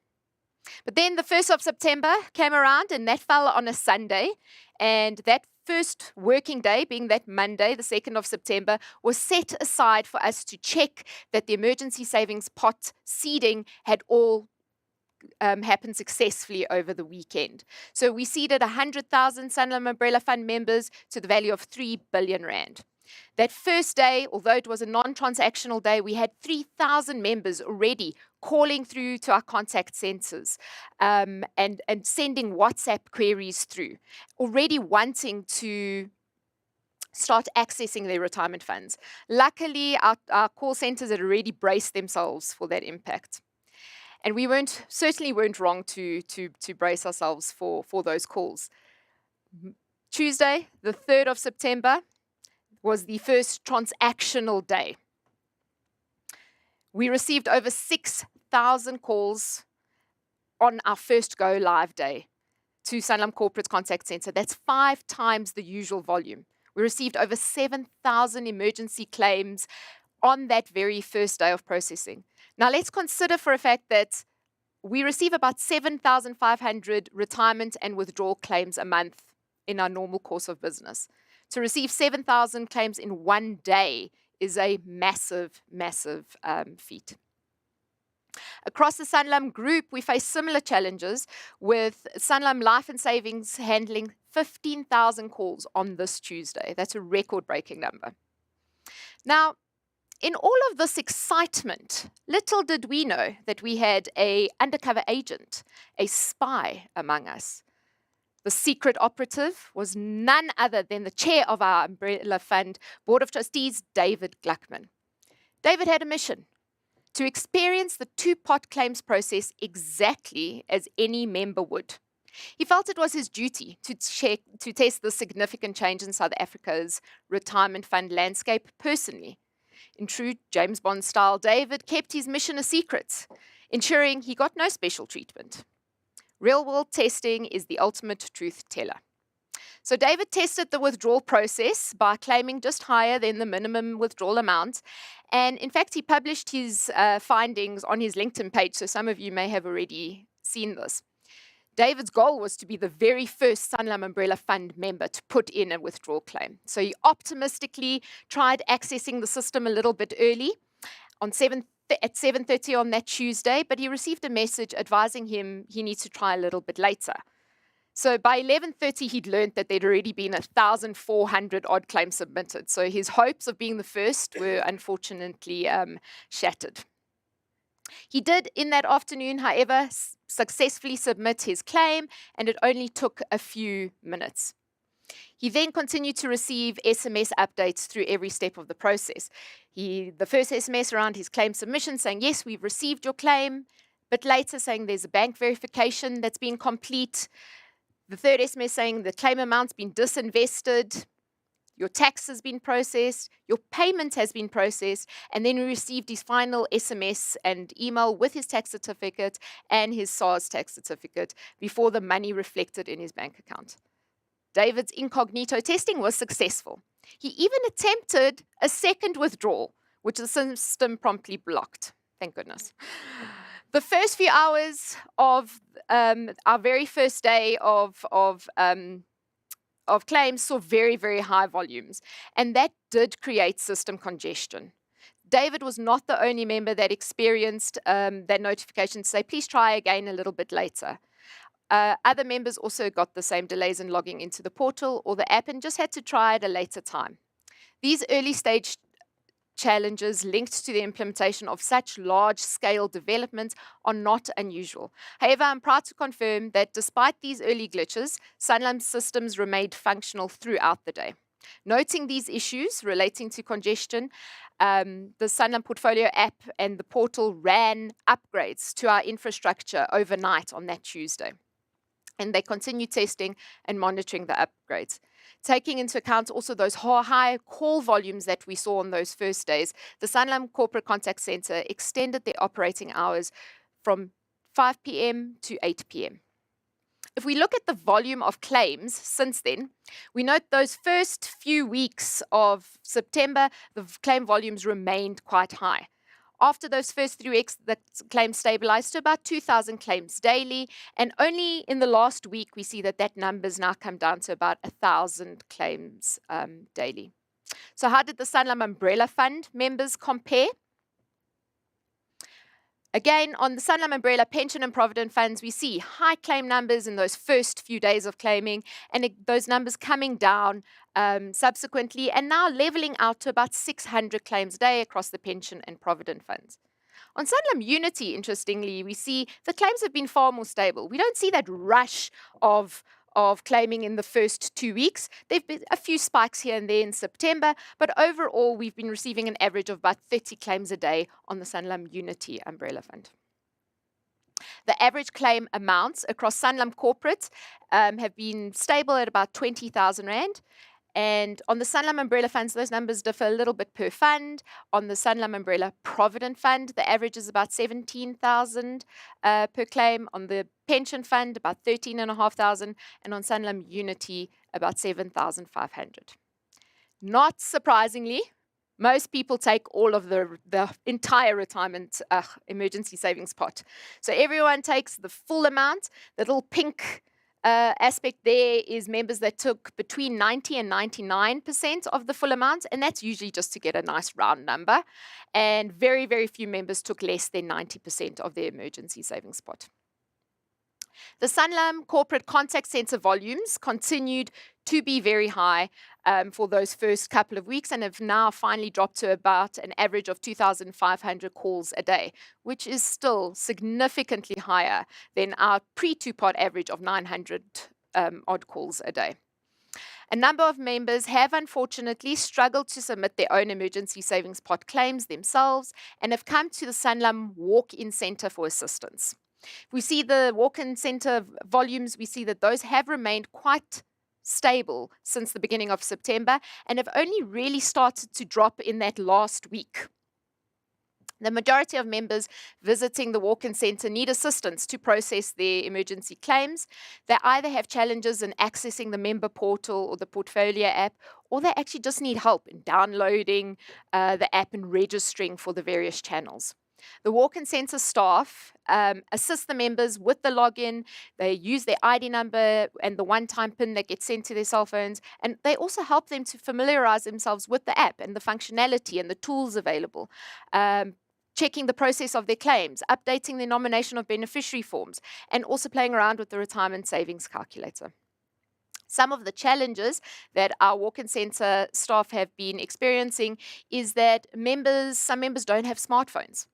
But then the 1st of September came around, and that fell on a Sunday, and that first working day, being that Monday, the 2nd of September, was set aside for us to check that the emergency savings pot seeding had all happened successfully over the weekend. So we seeded 100,000 Sanlam Umbrella Fund members to the value of 3 billion rand. That first day, although it was a non-transactional day, we had 3,000 members already calling through to our contact centers and sending WhatsApp queries through, already wanting to start accessing their retirement funds. Luckily, our call centers had already braced themselves for that impact. And we certainly weren't wrong to brace ourselves for those calls. Tuesday, the 3rd of September, was the first transactional day. We received over 6,000 calls on our first go live day to Sanlam Corporate Contact Center. That's 5 times the usual volume. We received over 7,000 emergency claims on that very first day of processing. Now let's consider for a fact that we receive about 7,500 retirement and withdrawal claims a month in our normal course of business. To receive 7,000 claims in one day is a massive, massive feat. Across the Sanlam Group, we face similar challenges, with Sanlam Life and Savings handling 15,000 calls on this Tuesday. That's a record-breaking number. Now, in all of this excitement, little did we know that we had an undercover agent, a spy among us. The secret operative was none other than the chair of our Umbrella Fund Board of Trustees, David Gluckman. David had a mission: to experience the two-pot claims process exactly as any member would. He felt it was his duty to test the significant change in South Africa's retirement fund landscape personally. In true James Bond style, David kept his mission a secret, ensuring he got no special treatment. Real-world testing is the ultimate truth teller. So David tested the withdrawal process by claiming just higher than the minimum withdrawal amount. And in fact, he published his findings on his LinkedIn page, so some of you may have already seen this. David's goal was to be the very first Sanlam Umbrella Fund member to put in a withdrawal claim. So he optimistically tried accessing the system a little bit early at 7:30 on that Tuesday, but he received a message advising him he needs to try a little bit later. So by 11:30, he'd learned that there'd already been 1,400 odd claims submitted. So his hopes of being the first were unfortunately shattered. He did, in that afternoon, however, successfully submit his claim, and it only took a few minutes. He then continued to receive SMS updates through every step of the process. The first SMS around his claim submission saying, yes, we've received your claim, but later saying there's a bank verification that's been complete. The third SMS saying the claim amount's been disinvested, your tax has been processed, your payment has been processed, and then we received his final SMS and email with his tax certificate and his SARS tax certificate before the money reflected in his bank account. David's incognito testing was successful. He even attempted a second withdrawal, which the system promptly blocked. Thank goodness. The first few hours of our very first day of claims saw very, very high volumes, and that did create system congestion. David was not the only member that experienced that notification to say, please try again a little bit later. Other members also got the same delays in logging into the portal or the app and just had to try at a later time. These early stage challenges linked to the implementation of such large-scale developments are not unusual. However, I'm proud to confirm that despite these early glitches, Sanlam's systems remained functional throughout the day. Noting these issues relating to congestion, the Sanlam Portfolio app and the portal ran upgrades to our infrastructure overnight on that Tuesday. And they continued testing and monitoring the upgrades. Taking into account also those high call volumes that we saw on those first days, the Sanlam Corporate Contact Center extended their operating hours from 5 p.m. to 8 p.m. If we look at the volume of claims since then, we note those first few weeks of September, the claim volumes remained quite high. After those first 3 weeks, the claims stabilized to about 2,000 claims daily. And only in the last week, we see that that number's now come down to about 1,000 claims daily. So how did the Sanlam Umbrella Fund members compare? Again, on the Sanlam Umbrella Pension and Provident Funds, we see high claim numbers in those first few days of claiming, and those numbers coming down subsequently, and now leveling out to about 600 claims a day across the pension and provident funds. On Sanlam Unity, interestingly, we see the claims have been far more stable. We don't see that rush of claiming in the first 2 weeks. There have been a few spikes here and there in September, but overall, we've been receiving an average of about 30 claims a day on the Sanlam Unity Umbrella Fund. The average claim amounts across Sanlam Corporate have been stable at about 20,000 Rand. And on the Sanlam Umbrella Funds, those numbers differ a little bit per fund. On the Sanlam Umbrella Provident Fund, the average is about 17,000 per claim. On the Pension Fund, about 13,500. And on Sanlam Unity, about 7,500. Not surprisingly, most people take all of the entire retirement emergency savings pot. So everyone takes the full amount. The little pink aspect there is members that took between 90 and 99% of the full amount, and that's usually just to get a nice round number. And very, very few members took less than 90% of their emergency savings pot. The Sanlam Corporate Contact Center volumes continued to be very high. for those first couple of weeks and have now finally dropped to about an average of 2,500 calls a day, which is still significantly higher than our pre-two-pot average of 900 odd calls a day. A number of members have unfortunately struggled to submit their own emergency savings pot claims themselves and have come to the Sanlam walk-in centre for assistance. If we see the walk-in centre volumes, we see that those have remained quite stable since the beginning of September and have only really started to drop in that last week. The majority of members visiting the walk-in centre need assistance to process their emergency claims. They either have challenges in accessing the member portal or the portfolio app, or they actually just need help in downloading the app and registering for the various channels. The walk-in centre staff assist the members with the login. They use their ID number and the one-time PIN that gets sent to their cell phones, and they also help them to familiarize themselves with the app and the functionality and the tools available. Checking the process of their claims, updating their nomination of beneficiary forms, and also playing around with the retirement savings calculator. Some of the challenges that our walk-in centre staff have been experiencing is that some members don't have smartphones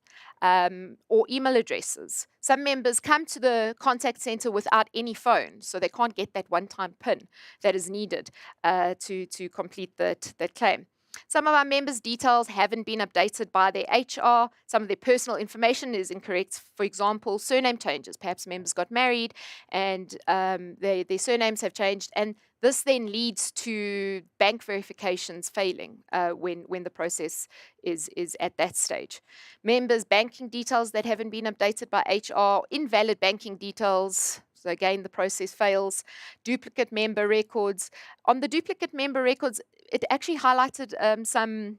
or email addresses. Some members come to the contact centre without any phone, so they can't get that one-time PIN that is needed to complete that claim. Some of our members' details haven't been updated by their HR. Some of their personal information is incorrect. For example, surname changes. Perhaps members got married and their surnames have changed. And this then leads to bank verifications failing when the process is at that stage. Members' banking details that haven't been updated by HR, invalid banking details. So again, the process fails. Duplicate member records. On the duplicate member records, it actually highlighted some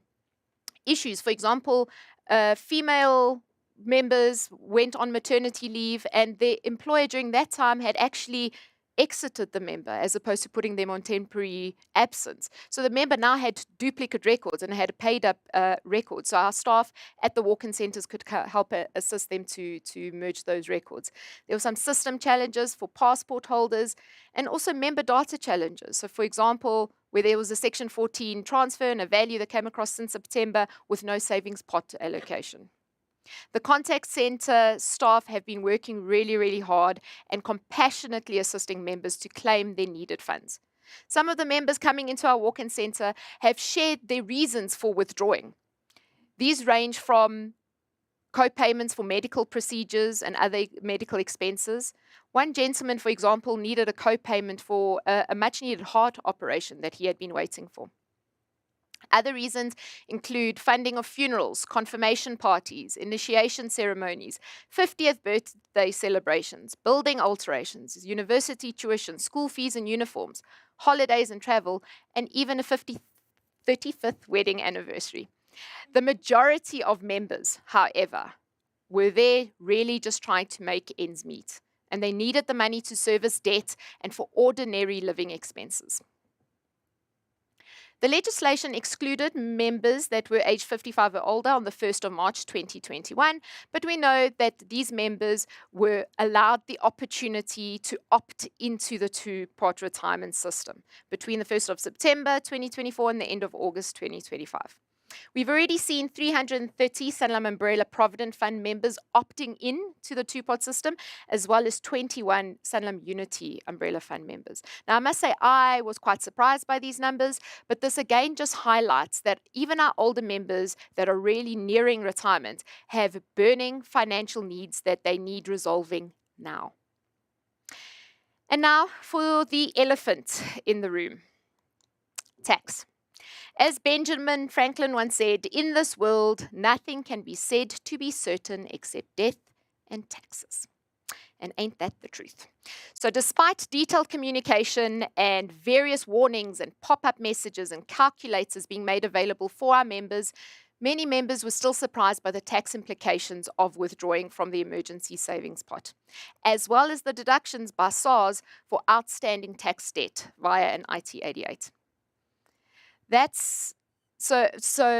issues. For example, female members went on maternity leave and their employer during that time had actually exited the member as opposed to putting them on temporary absence. So the member now had duplicate records and had a paid up record. So our staff at the walk-in centres could help assist them to merge those records. There were some system challenges for passport holders and also member data challenges. So for example, where there was a Section 14 transfer and a value that came across in September with no savings pot allocation. The contact centre staff have been working really, really hard and compassionately assisting members to claim their needed funds. Some of the members coming into our walk-in centre have shared their reasons for withdrawing. These range from co-payments for medical procedures and other medical expenses. One gentleman, for example, needed a co-payment for a much-needed heart operation that he had been waiting for. Other reasons include funding of funerals, confirmation parties, initiation ceremonies, 50th birthday celebrations, building alterations, university tuition, school fees and uniforms, holidays and travel, and even a 35th wedding anniversary. The majority of members, however, were there really just trying to make ends meet, and they needed the money to service debt and for ordinary living expenses. The legislation excluded members that were aged 55 or older on the 1st of March 2021, but we know that these members were allowed the opportunity to opt into the two-part retirement system between the 1st of September 2024 and the end of August 2025. We've already seen 330 Sanlam Umbrella Provident Fund members opting in to the two-pot system, as well as 21 Sanlam Unity Umbrella Fund members. Now, I must say I was quite surprised by these numbers, but this again just highlights that even our older members that are really nearing retirement have burning financial needs that they need resolving now. And now for the elephant in the room, tax. As Benjamin Franklin once said, in this world, nothing can be said to be certain except death and taxes. And ain't that the truth? So despite detailed communication and various warnings and pop-up messages and calculators being made available for our members, many members were still surprised by the tax implications of withdrawing from the emergency savings pot, as well as the deductions by SARS for outstanding tax debt via an IT88. That's so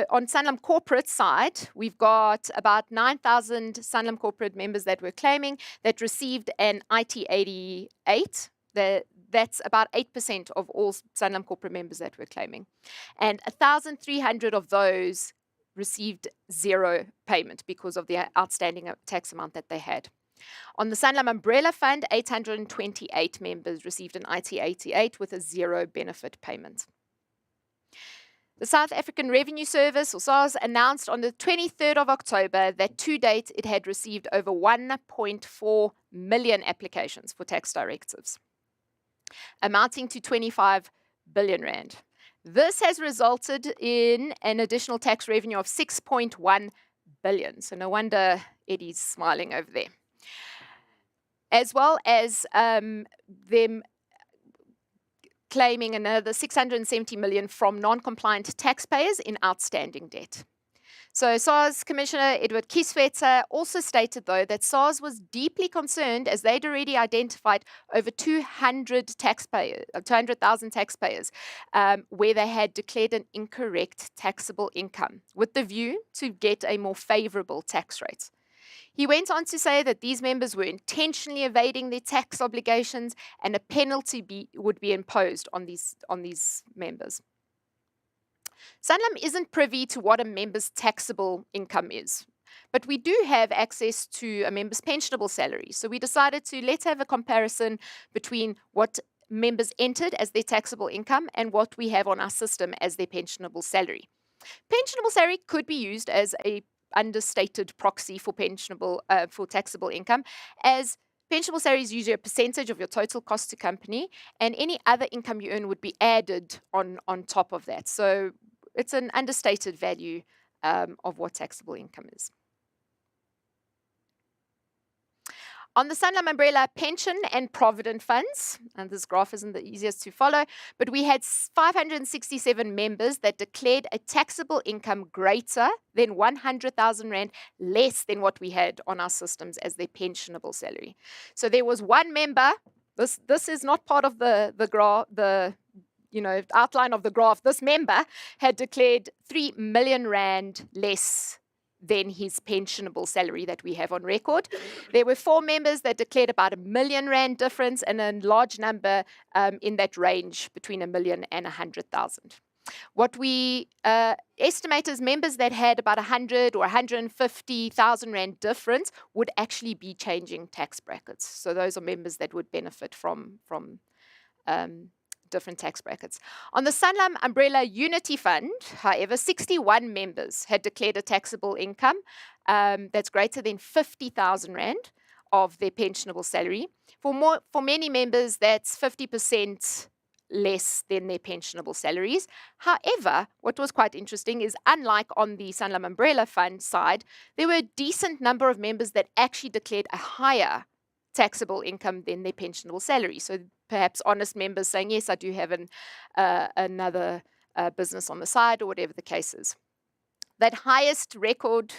on Sanlam corporate side, we've got about 9,000 Sanlam corporate members that were claiming that received an IT88 That's about 8% of all Sanlam corporate members that we're claiming. And 1,300 of those received zero payment because of the outstanding tax amount that they had. On the Sanlam Umbrella Fund, 828 members received an IT88 with a zero benefit payment. The South African Revenue Service, or SARS, announced on the 23rd of October that to date it had received over 1.4 million applications for tax directives, amounting to 25 billion rand. This has resulted in an additional tax revenue of 6.1 billion. So no wonder Eddie's smiling over there. As well as them claiming another 670 million from non-compliant taxpayers in outstanding debt. So SARS Commissioner Edward Kieswetter also stated, though, that SARS was deeply concerned as they'd already identified over 200,000 taxpayers where they had declared an incorrect taxable income with the view to get a more favorable tax rate. He went on to say that these members were intentionally evading their tax obligations and a penalty would be imposed on these members. Sanlam isn't privy to what a member's taxable income is, but we do have access to a member's pensionable salary. So we decided let's have a comparison between what members entered as their taxable income and what we have on our system as their pensionable salary. Pensionable salary could be used as a understated proxy for for taxable income, as pensionable salary is usually a percentage of your total cost to company, and any other income you earn would be added on top of that. So it's an understated value of what taxable income is. On the Sanlam Umbrella Pension and Provident Funds, and this graph isn't the easiest to follow, but we had 567 members that declared a taxable income greater than 100,000 Rand, less than what we had on our systems as their pensionable salary. So there was one member, this is not part of the graph, outline of the graph. This member had declared 3 million Rand less than his pensionable salary that we have on record. There were 4 members that declared about 1 million Rand difference, and a large number in that range between 1 million and 100,000. What we estimate as members that had about 100 or 150,000 Rand difference would actually be changing tax brackets. So those are members that would benefit from different tax brackets. On the Sanlam Umbrella Unity Fund, however, 61 members had declared a taxable income that's greater than 50,000 Rand of their pensionable salary. For many members, that's 50% less than their pensionable salaries. However, what was quite interesting is, unlike on the Sanlam Umbrella Fund side, there were a decent number of members that actually declared a higher taxable income than their pensionable salary. So perhaps honest members saying, yes, I do have another business on the side, or whatever the case is. That highest record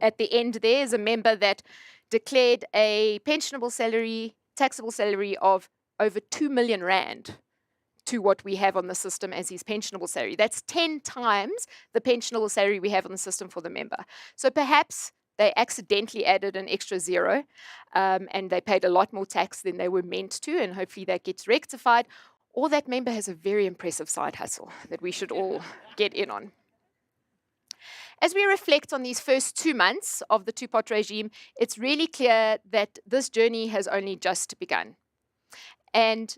at the end there is a member that declared a pensionable salary, taxable salary of over 2 million Rand to what we have on the system as his pensionable salary. That's 10 times the pensionable salary we have on the system for the member. So perhaps they accidentally added an extra zero and they paid a lot more tax than they were meant to, and hopefully that gets rectified. Or that member has a very impressive side hustle that we should all get in on. As we reflect on these first 2 months of the two-pot regime, it's really clear that this journey has only just begun. And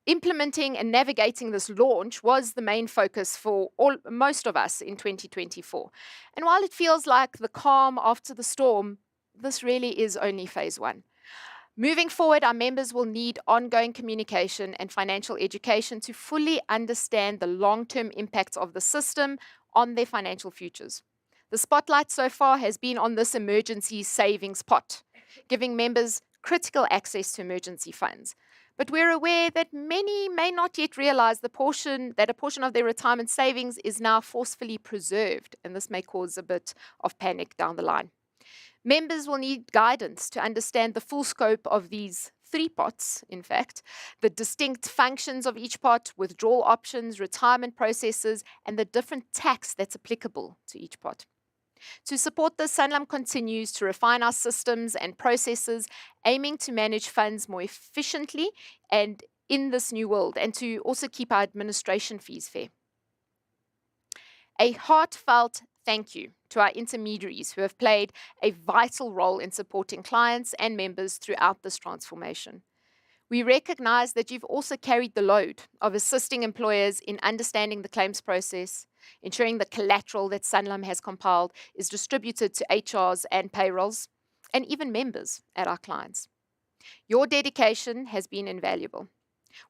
implementing and navigating this launch was the main focus for most of us in 2024. And while it feels like the calm after the storm, this really is only phase 1. Moving forward, our members will need ongoing communication and financial education to fully understand the long-term impacts of the system on their financial futures. The spotlight so far has been on this emergency savings pot, giving members critical access to emergency funds. But we're aware that many may not yet realize that a portion of their retirement savings is now forcefully preserved, and this may cause a bit of panic down the line. Members will need guidance to understand the full scope of these 3 pots, in fact, the distinct functions of each pot, withdrawal options, retirement processes, and the different tax that's applicable to each pot. To support this, Sanlam continues to refine our systems and processes, aiming to manage funds more efficiently and in this new world, and to also keep our administration fees fair. A heartfelt thank you to our intermediaries who have played a vital role in supporting clients and members throughout this transformation. We recognize that you've also carried the load of assisting employers in understanding the claims process, ensuring the collateral that Sanlam has compiled is distributed to HRs and payrolls, and even members at our clients. Your dedication has been invaluable.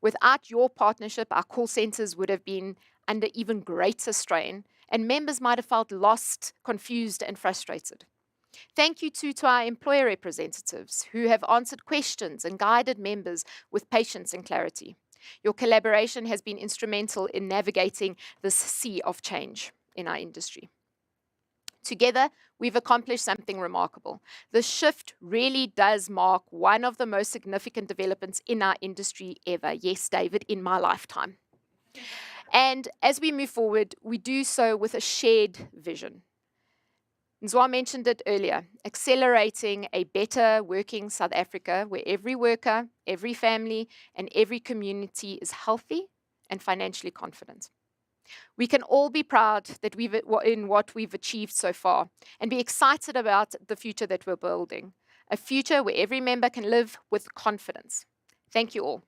Without your partnership, our call centers would have been under even greater strain, and members might have felt lost, confused, and frustrated. Thank you to our employer representatives who have answered questions and guided members with patience and clarity. Your collaboration has been instrumental in navigating this sea of change in our industry. Together, we've accomplished something remarkable. The shift really does mark one of the most significant developments in our industry ever. Yes, David, in my lifetime. And as we move forward, we do so with a shared vision. Nzwa mentioned it earlier, accelerating a better working South Africa where every worker, every family, and every community is healthy and financially confident. We can all be proud that in what we've achieved so far and be excited about the future that we're building, a future where every member can live with confidence. Thank you all.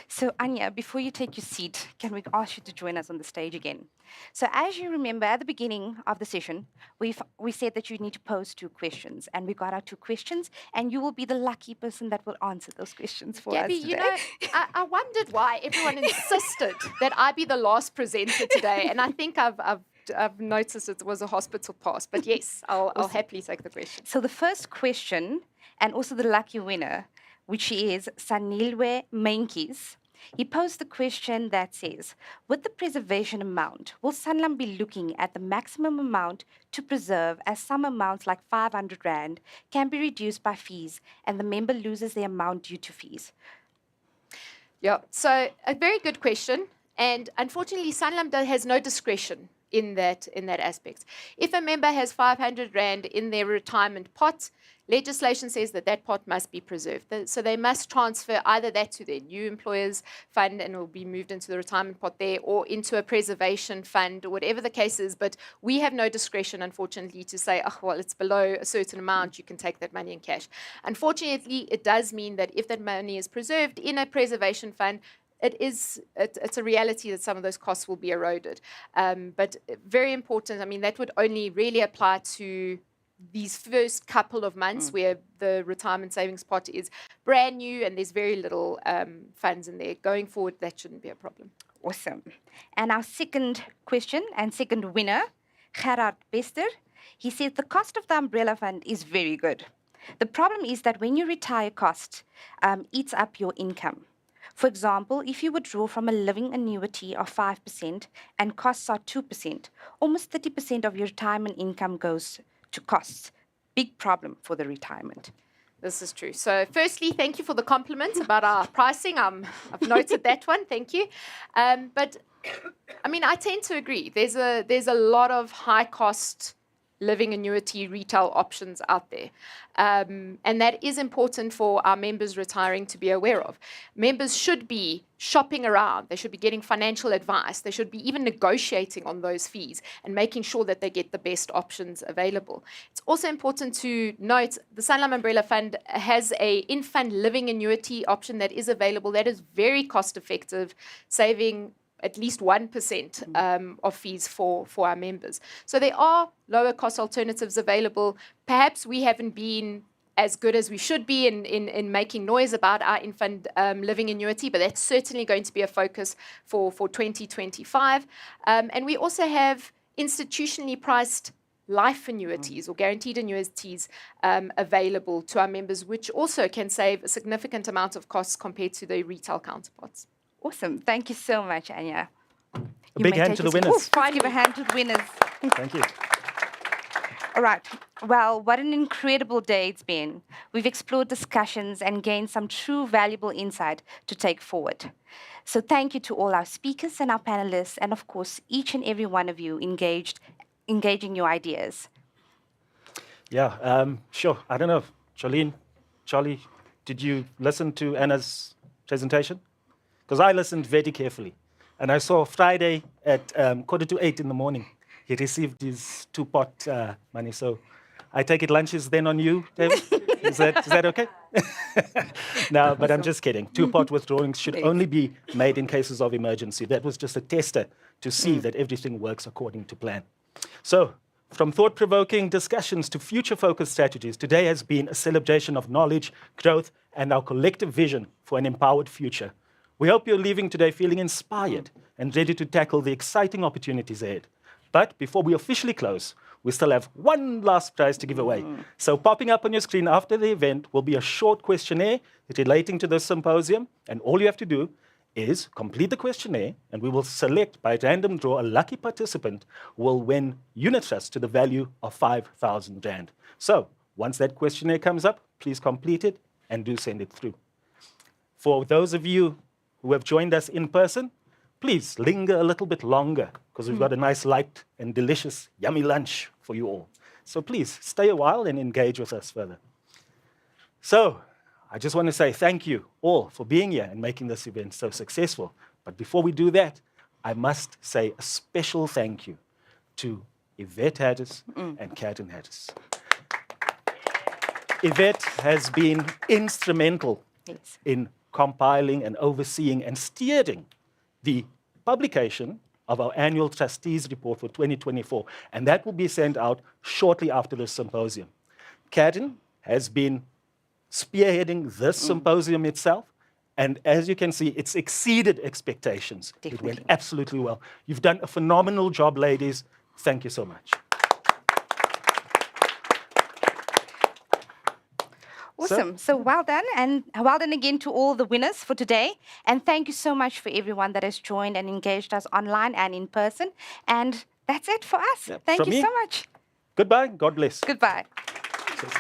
So, Anya, before you take your seat, can we ask you to join us on the stage again? So, as you remember, at the beginning of the session, we said that you need to pose 2 questions, and we got our 2 questions, and you will be the lucky person that will answer those questions for Gabby, us today. you know, I wondered why everyone insisted that I be the last presenter today, and I think I've noticed it was a hospital pass, but yes, I'll happily take the question. So, the first question, and also the lucky winner, which is Sanilwe Menkis. He posed the question that says, with the preservation amount, will Sanlam be looking at the maximum amount to preserve, as some amounts like 500 Rand can be reduced by fees and the member loses the amount due to fees? Yeah, so a very good question. And unfortunately, Sanlam has no discretion in that aspect. If a member has 500 Rand in their retirement pot, legislation says that that pot must be preserved. So they must transfer either that to their new employer's fund and it will be moved into the retirement pot there, or into a preservation fund, or whatever the case is. But we have no discretion, unfortunately, to say, oh, well, it's below a certain amount, you can take that money in cash. Unfortunately, it does mean that if that money is preserved in a preservation fund, it's a reality that some of those costs will be eroded. But very important, I mean, that would only really apply to these first couple of months where the retirement savings pot is brand new and there's very little funds in there. Going forward, that shouldn't be a problem. Awesome. And our second question and second winner, Gerard Bester, he says the cost of the umbrella fund is very good. The problem is that when you retire, cost eats up your income. For example, if you withdraw from a living annuity of 5% and costs are 2%, almost 30% of your retirement income goes to costs. Big problem for the retirement. This is true. So firstly, thank you for the compliment about our pricing. I've noted that one. Thank you. But I mean, I tend to agree. There's a lot of high cost living annuity retail options out there. And that is important for our members retiring to be aware of. Members should be shopping around. They should be getting financial advice. They should be even negotiating on those fees and making sure that they get the best options available. It's also important to note the Sanlam Umbrella Fund has a in-fund living annuity option that is available. That is very cost effective, saving at least 1% of fees for our members. So there are lower cost alternatives available. Perhaps we haven't been as good as we should be in making noise about our infant living annuity, but that's certainly going to be a focus for 2025. And we also have institutionally priced life annuities or guaranteed annuities available to our members, which also can save a significant amount of costs compared to the retail counterparts. Awesome. Thank you so much, Anya. A big hand to the winners. Give a hand to the winners. Thank you. All right. Well, what an incredible day it's been. We've explored discussions and gained some true valuable insight to take forward. So thank you to all our speakers and our panelists, and of course, each and every one of you engaging your ideas. Yeah, sure. I don't know. Jolene, Charlie, did you listen to Anna's presentation? Because I listened very carefully. And I saw Friday at 7:45 in the morning, he received his two-pot money. So I take it lunch is then on you, David? Is that okay? No, but I'm just kidding. Two-pot withdrawings should only be made in cases of emergency. That was just a tester to see that everything works according to plan. So, from thought-provoking discussions to future-focused strategies, today has been a celebration of knowledge, growth, and our collective vision for an empowered future. We hope you're leaving today feeling inspired and ready to tackle the exciting opportunities ahead. But before we officially close, we still have one last prize to give away. So popping up on your screen after the event will be a short questionnaire relating to this symposium, and all you have to do is complete the questionnaire, and we will select by random draw a lucky participant who will win unit trust to the value of 5,000 Rand. So once that questionnaire comes up, please complete it and do send it through. For those of you who have joined us in person, please linger a little bit longer because we've got a nice, light and delicious, yummy lunch for you all. So please stay a while and engage with us further. So I just want to say thank you all for being here and making this event so successful. But before we do that, I must say a special thank you to Yvette Hattis and Catherine Hattis. Yvette has been instrumental in compiling and overseeing and steering the publication of our annual trustees report for 2024, and that will be sent out shortly after the symposium. Catherine has been spearheading this symposium itself, and as you can see, it's exceeded expectations. Definitely. It went absolutely well. You've done a phenomenal job, ladies. Thank you so much. Awesome. So well done, and well done again to all the winners for today. And thank you so much for everyone that has joined and engaged us online and in person. And that's it for us. Thank From you me. so much. Goodbye. God bless. Goodbye. Cheers.